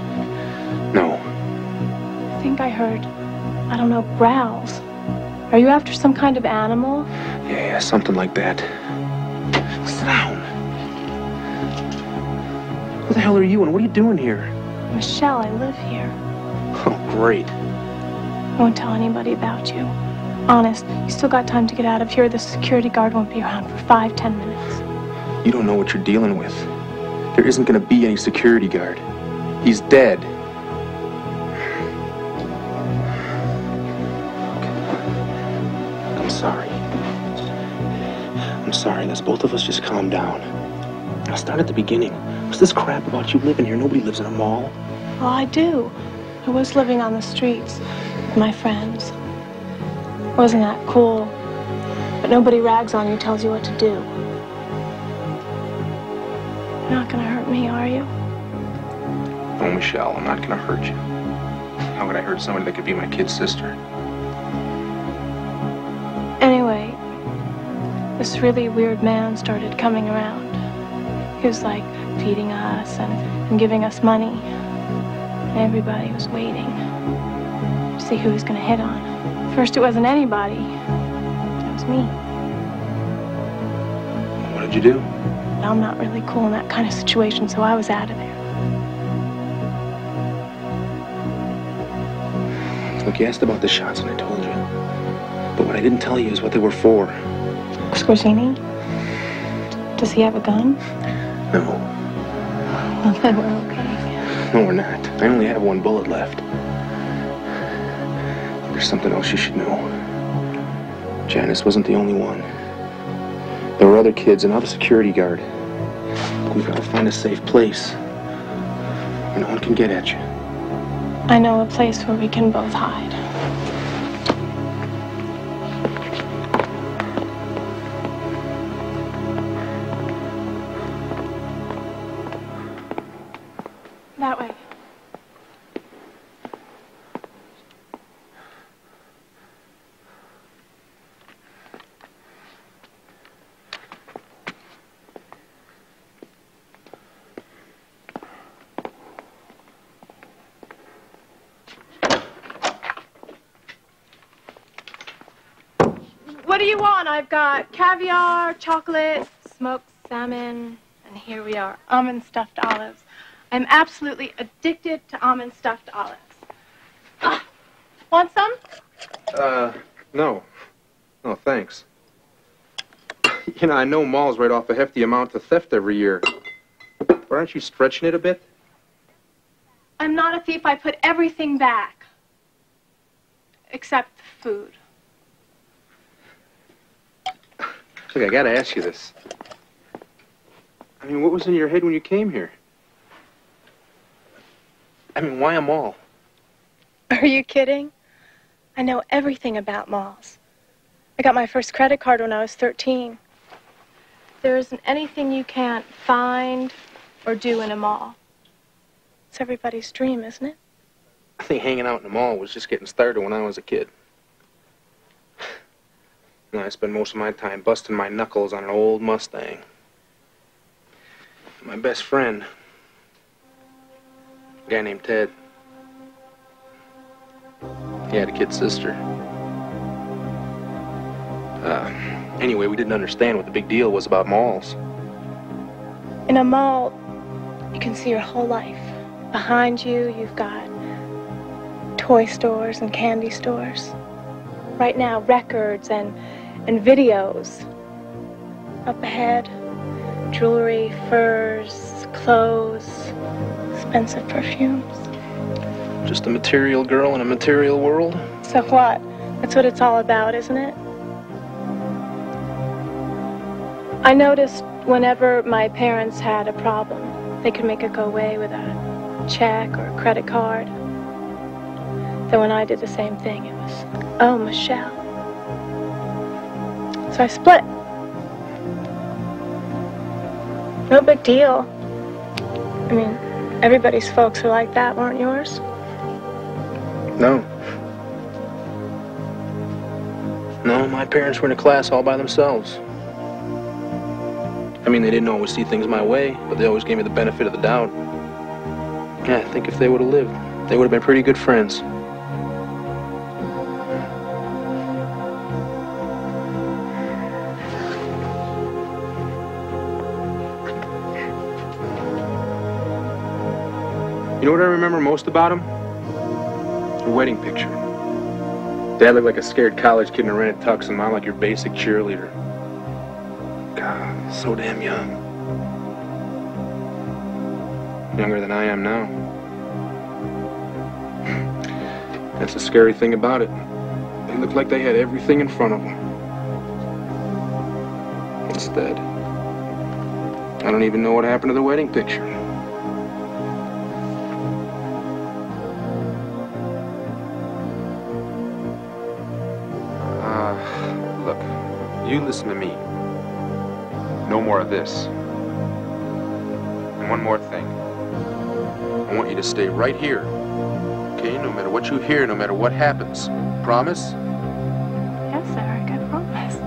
No. I think I heard, I don't know, growls. Are you after some kind of animal? Yeah, something like that. Sit down. Who the hell are you and what are you doing here? Michelle, I live here. Oh, great. I won't tell anybody about you. Honest, you still got time to get out of here. The security guard won't be around for 5-10 minutes. You don't know what you're dealing with. There isn't going to be any security guard. He's dead. I'm sorry. I'm sorry. Let's both of us just calm down. I'll start at the beginning. What's this crap about you living here? Nobody lives in a mall. Well, I do. I was living on the streets with my friends. Wasn't that cool? But nobody rags on you, tells you what to do. You're not gonna hurt me, are you? No, Michelle, I'm not gonna hurt you. How could I hurt somebody that could be my kid's sister? Anyway, this really weird man started coming around. He was like feeding us and giving us money. And everybody was waiting to see who he was gonna hit on. First it wasn't anybody. It was me. What did you do? I'm not really cool in that kind of situation, so I was out of there. Look, you asked about the shots and I told you. But what I didn't tell you is what they were for. Scorsini? Does he have a gun? No. Well, then we're okay. No, we're not. I only have one bullet left. There's something else you should know. Janice wasn't the only one. There were other kids and now the security guard. We've got to find a safe place where no one can get at you. I know a place where we can both hide. That way. What do you want? I've got caviar, chocolate, smoked salmon, and here we are, almond stuffed olives. I'm absolutely addicted to almond stuffed olives. Ah, want some? No. No, thanks. You know, I know malls write off a hefty amount of theft every year. But aren't you stretching it a bit? I'm not a thief. I put everything back. Except the food. Look, I gotta ask you this. I mean, what was in your head when you came here? I mean, why a mall? Are you kidding? I know everything about malls. I got my first credit card when I was 13. There isn't anything you can't find or do in a mall. It's everybody's dream, isn't it? I think hanging out in the mall was just getting started when I was a kid. You know, I spent most of my time busting my knuckles on an old Mustang. My best friend, a guy named Ted, he had a kid sister. Anyway, we didn't understand what the big deal was about malls. In a mall, you can see your whole life. Behind you, you've got toy stores and candy stores. Right now, records and videos. Up ahead, jewelry, furs, clothes, expensive perfumes. Just a material girl in a material world? So what? That's what it's all about, isn't it? I noticed whenever my parents had a problem, they could make it go away with a check or a credit card. Then when I did the same thing, it was, oh, Michelle. So I split. No big deal. I mean, everybody's folks were like that, weren't yours? No. No, my parents were in a class all by themselves. I mean, they didn't always see things my way, but they always gave me the benefit of the doubt. Yeah, I think if they would have lived, they would have been pretty good friends. You know what I remember most about him? The wedding picture. Dad looked like a scared college kid in a rented tux, and Mom like your basic cheerleader. God, so damn young. Younger than I am now. That's the scary thing about it. They looked like they had everything in front of them. Instead, I don't even know what happened to the wedding picture. Look, you listen to me. No more of this. And one more thing. I want you to stay right here. Okay? No matter what you hear, no matter what happens. Promise? Yes, Eric, I promise.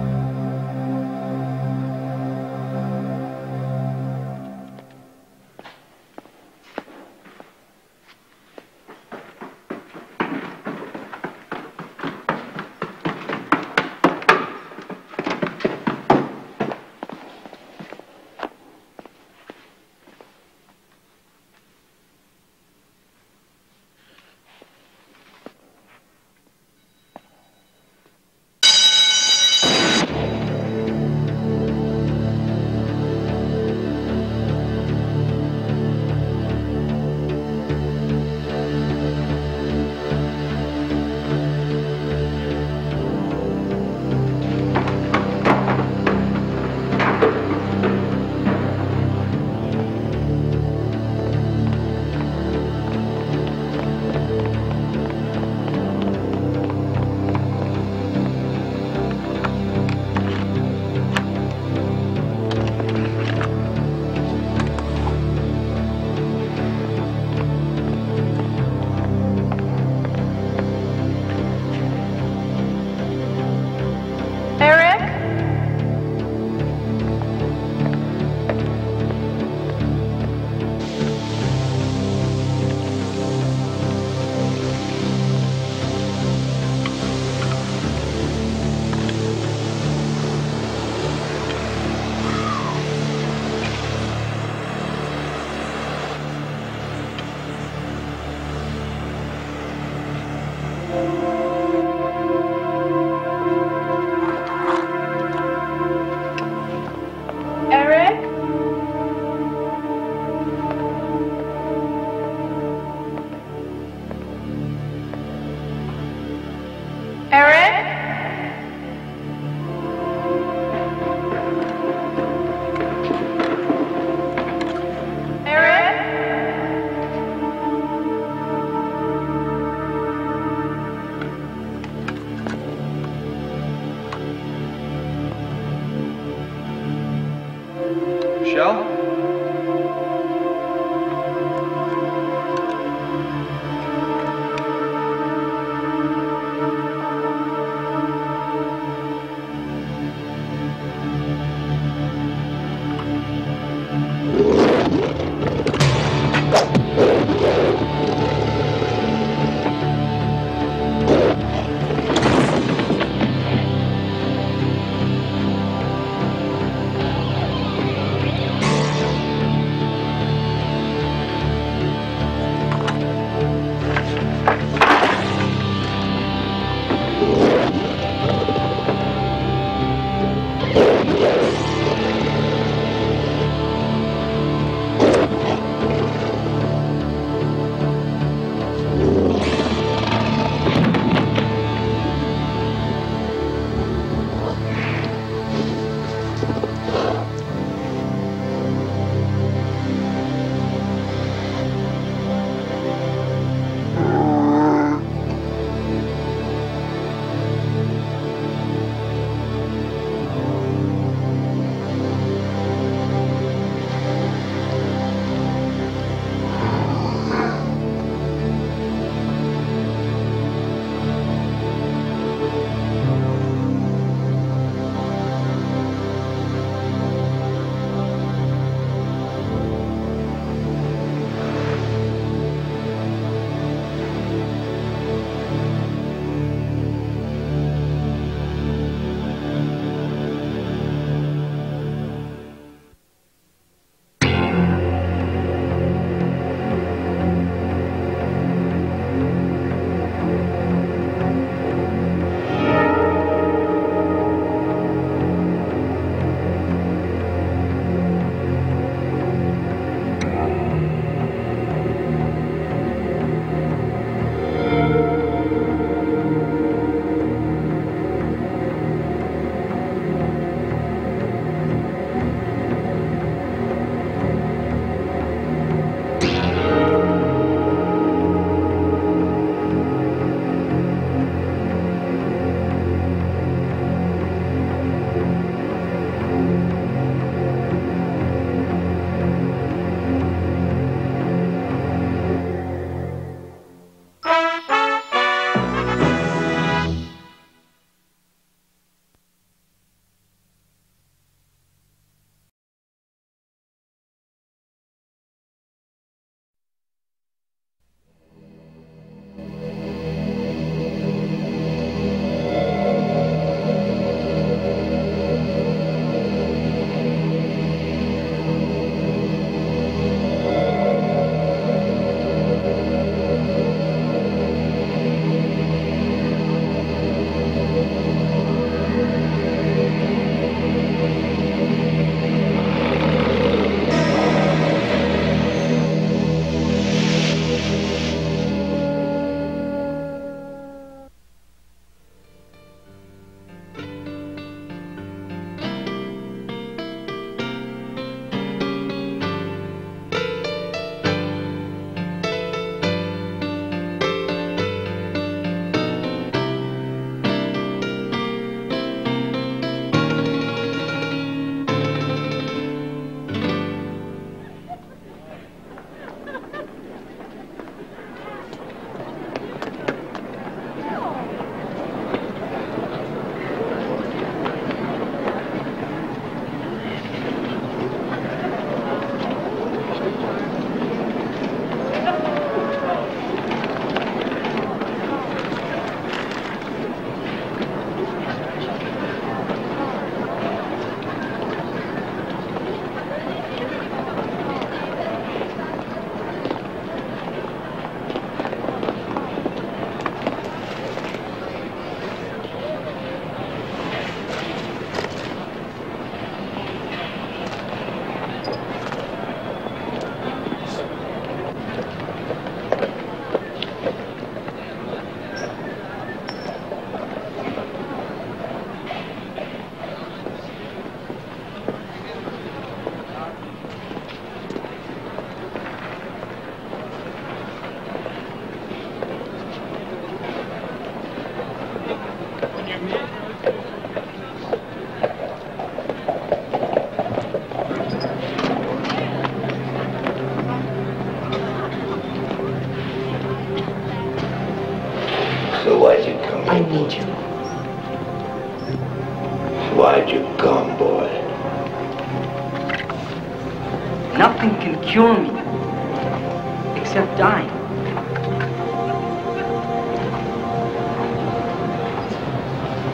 except dying.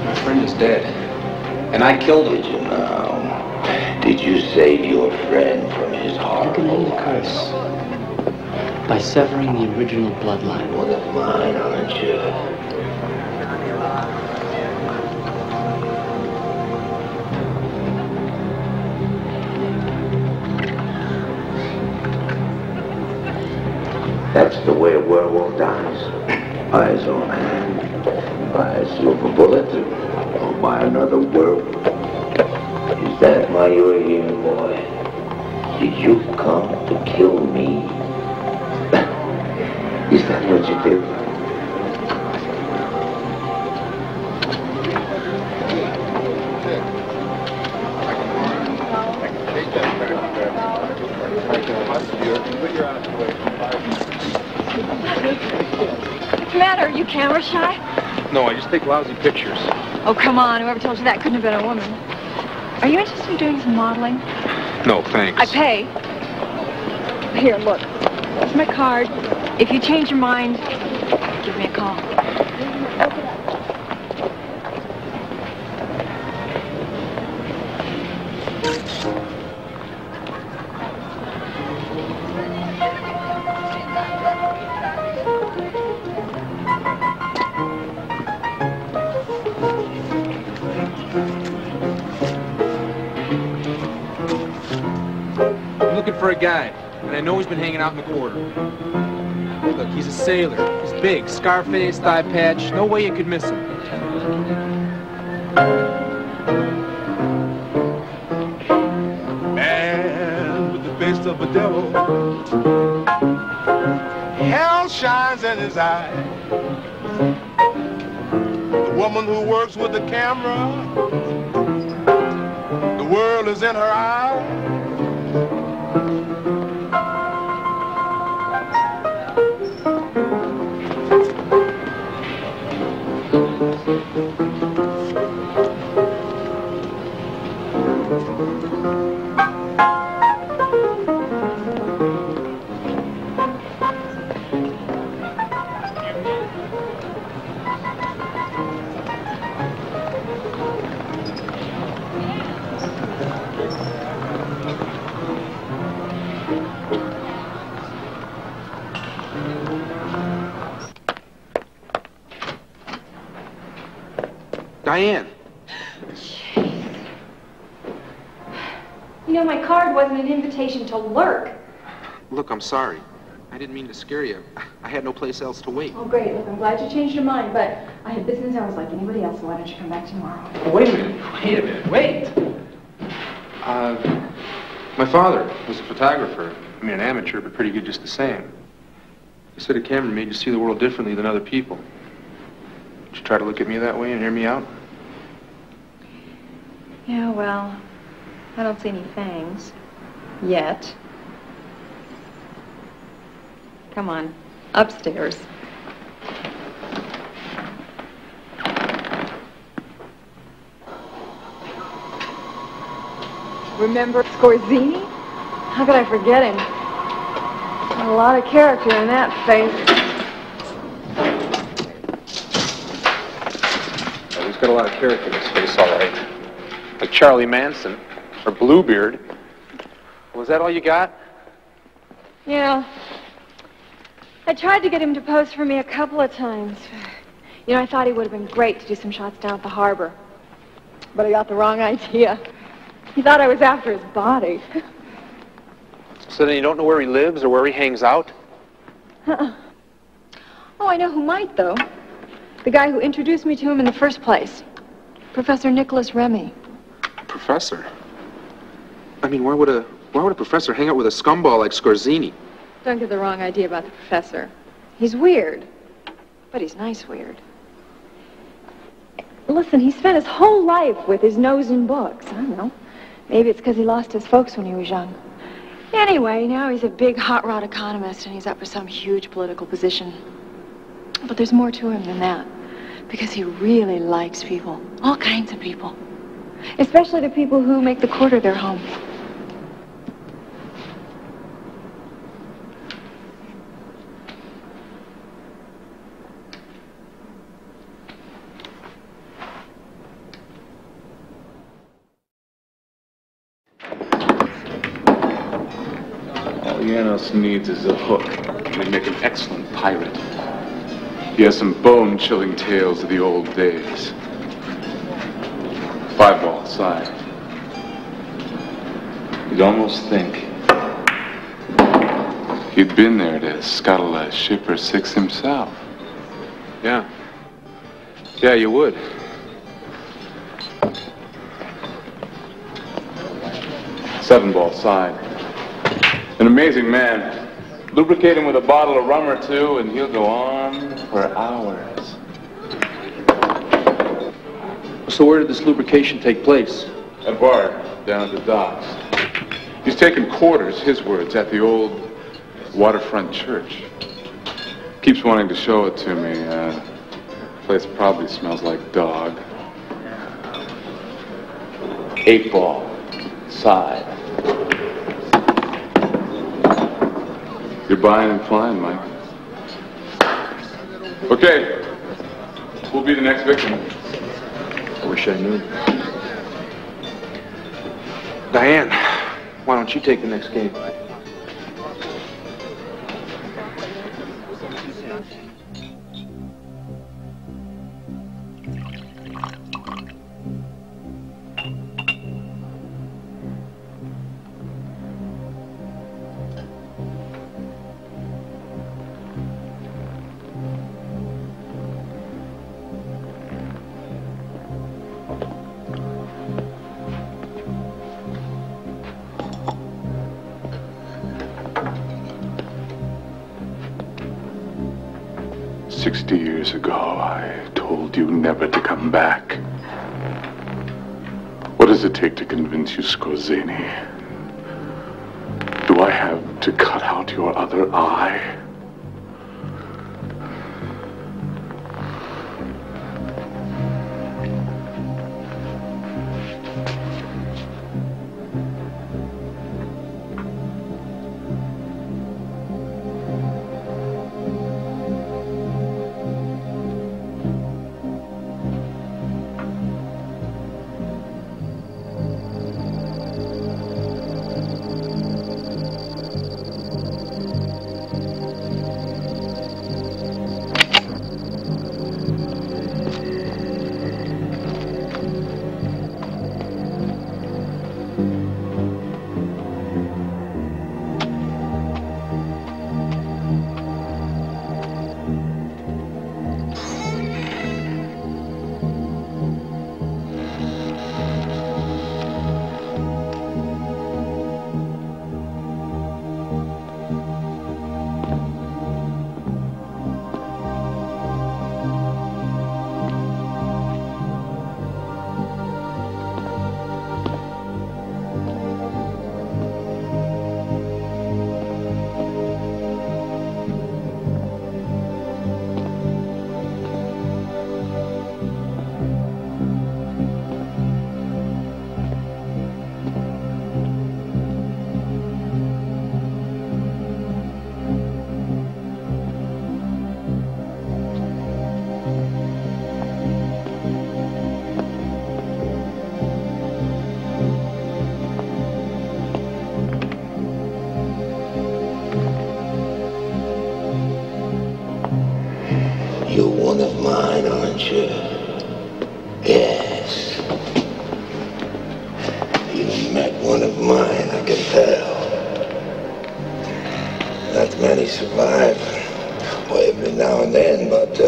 My friend is dead. And I killed him. Did you now? Did you save your friend from his horrible You can end the curse by severing the original bloodline. One of mine, aren't you? That's the way a werewolf dies. By his own hand. By a silver bullet, or by another werewolf. Is that why you're here, boy? Did you come to kill me? Is that what you do? What's the matter? Are you camera shy? No, I just take lousy pictures. Oh, come on. Whoever told you that couldn't have been a woman. Are you interested in doing some modeling? No, thanks. I pay. Here, look. Here's my card. If you change your mind, give me a call. I'm looking for a guy, and I know he's been hanging out in the quarter. Look, he's a sailor. He's big, scar-face, thigh patch. No way you could miss him. Man with the face of a devil. Hell shines in his eye. The woman who works with the camera. The world is in her eye. Diane. You know, my card wasn't an invitation to lurk. Look, I'm sorry. I didn't mean to scare you. I had no place else to wait. Oh, great. Look, I'm glad you changed your mind, but I have business hours like anybody else, so why don't you come back tomorrow? Oh, wait a minute, wait! My father was a photographer. I mean, an amateur, but pretty good just the same. He said a camera made you see the world differently than other people. Did you try to look at me that way and hear me out? Yeah, well, I don't see any fangs. Yet. Come on, upstairs. Remember Scorzini? How could I forget him? Got a lot of character in that face. Well, he's got a lot of character in his face, all right. Like Charlie Manson, or Bluebeard. Was that all you got? Yeah. I tried to get him to pose for me a couple of times. You know, I thought he would have been great to do some shots down at the harbor. But I got the wrong idea. He thought I was after his body. So then you don't know where he lives or where he hangs out? Oh, I know who might, though. The guy who introduced me to him in the first place. Professor Nicholas Remy. Professor? I mean, why would a professor hang out with a scumball like Scorzini? Don't get the wrong idea about the professor. He's weird, but he's nice weird. Listen, he spent his whole life with his nose in books. I don't know. Maybe it's because he lost his folks when he was young. Anyway, now he's a big hot rod economist and he's up for some huge political position. But there's more to him than that. Because he really likes people. All kinds of people. Especially the people who make the quarter their home. Janos needs is a hook. He'd make an excellent pirate. He has some bone-chilling tales of the old days. 5-ball side. You'd almost think he'd been there to scuttle a ship or six himself. Yeah. Yeah, you would. Seven-ball side. An amazing man. Lubricate him with a bottle of rum or two, and he'll go on for hours. So where did this lubrication take place? A bar down at the docks. He's taken quarters, his words, at the old waterfront church. Keeps wanting to show it to me. The place probably smells like dog. 8-ball side. You're buying and flying, Mike. Okay. Who'll be the next victim? I wish I knew. Diane, why don't you take the next game? Years ago, I told you never to come back. What does it take to convince you, Skorzeny? Do I have to cut out your other eye? You're one of mine, aren't you? Yes. You met one of mine, I can tell. Not many survive. Well, every now and then, but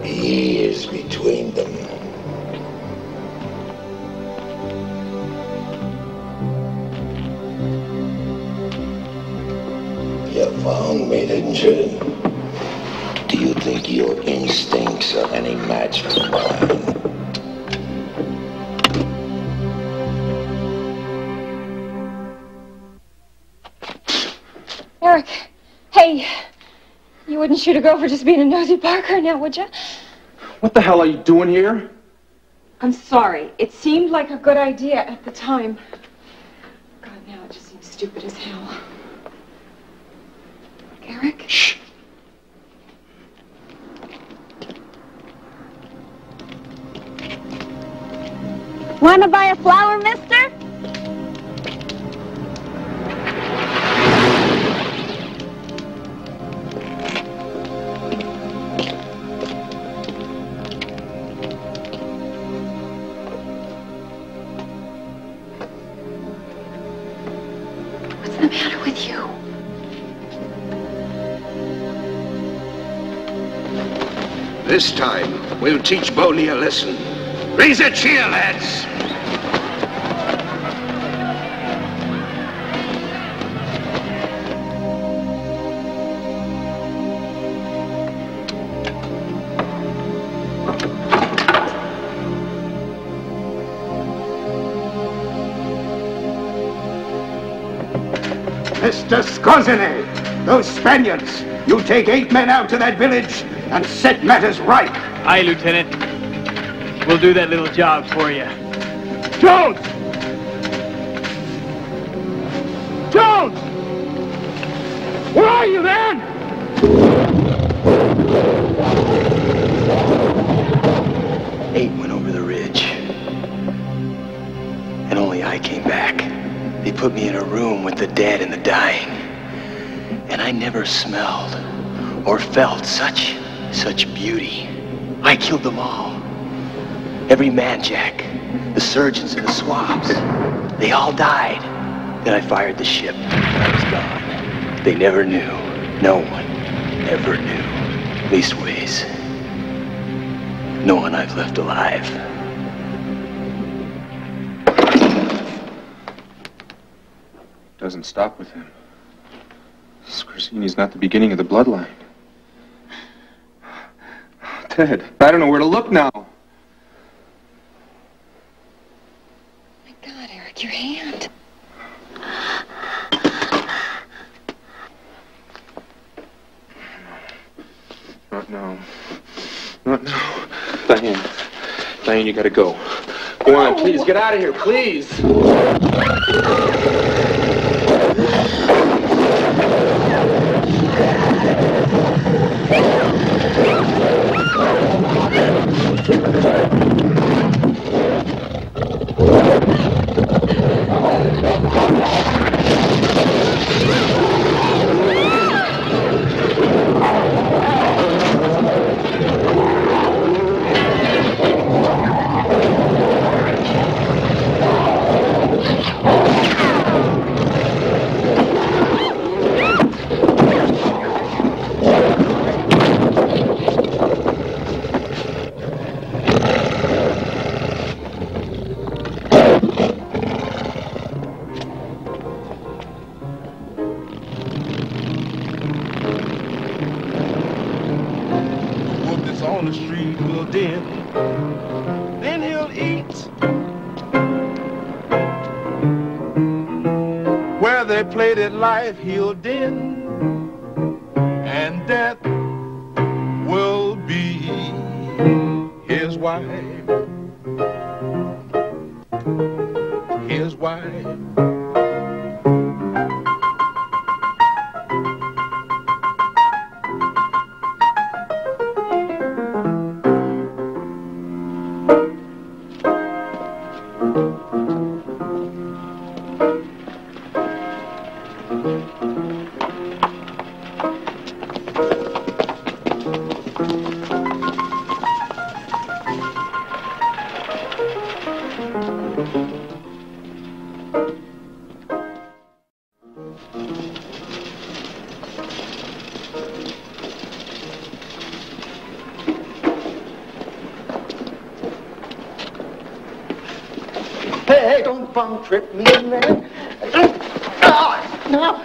years between them. You found me, didn't you? Do you think your instincts are any match for mine? Eric, hey, you wouldn't shoot a girl for just being a nosy Parker now, would you? What the hell are you doing here? I'm sorry. It seemed like a good idea at the time. God, now it just seems stupid as hell. Eric? Shh. Wanna buy a flower, mister? This time, we'll teach Boney a lesson. Raise a cheer, lads! Mr. Scorzine, those Spaniards, you take 8 men out to that village and set matters right. Aye, Lieutenant. We'll do that little job for you. Jones! Jones! Where are you, man? 8 went over the ridge. And only I came back. They put me in a room with the dead and the dying. And I never smelled or felt such beauty. I killed them all. Every man, Jack. The surgeons and the swabs. They all died. Then I fired the ship. I was gone. They never knew. No one ever knew. Leastways, no one I've left alive. Doesn't stop with him. Scorzini's not the beginning of the bloodline. Ted, I don't know where to look now. My God, Eric, your hand. Not now. Not now. Diane. Diane, you gotta go. Go on, please, get out of here, please. On the street will dim, then he'll eat where they played at life. He'll din, and death will be his wife. His wife. Hey, don't bum trip me, man. No.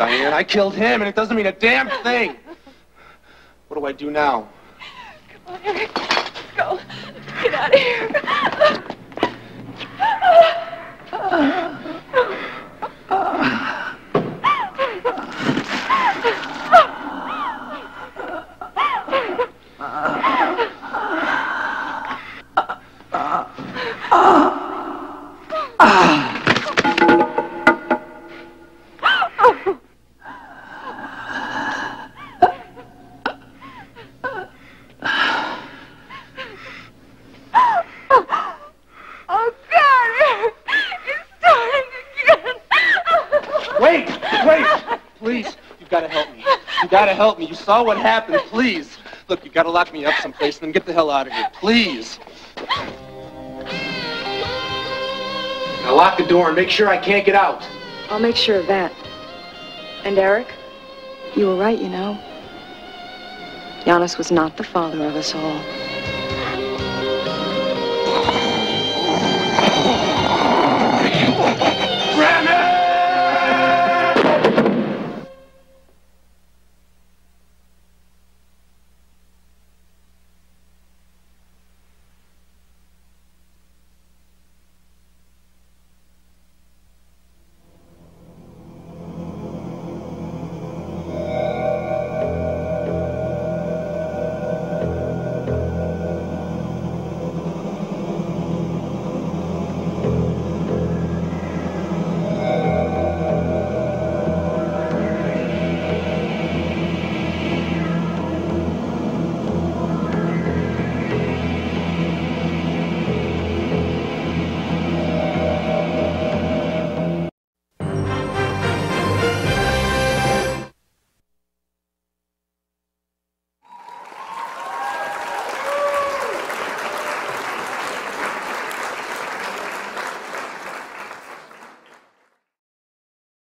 Diane. I killed him, and it doesn't mean a damn thing. What do I do now? Come on, Eric. Let's go. Let's get out of here. Help me. You saw what happened. Please. Look, you gotta lock me up someplace and then get the hell out of here. Please. Now lock the door and make sure I can't get out. I'll make sure of that. And Eric, you were right, you know. Giannis was not the father of us all. Grab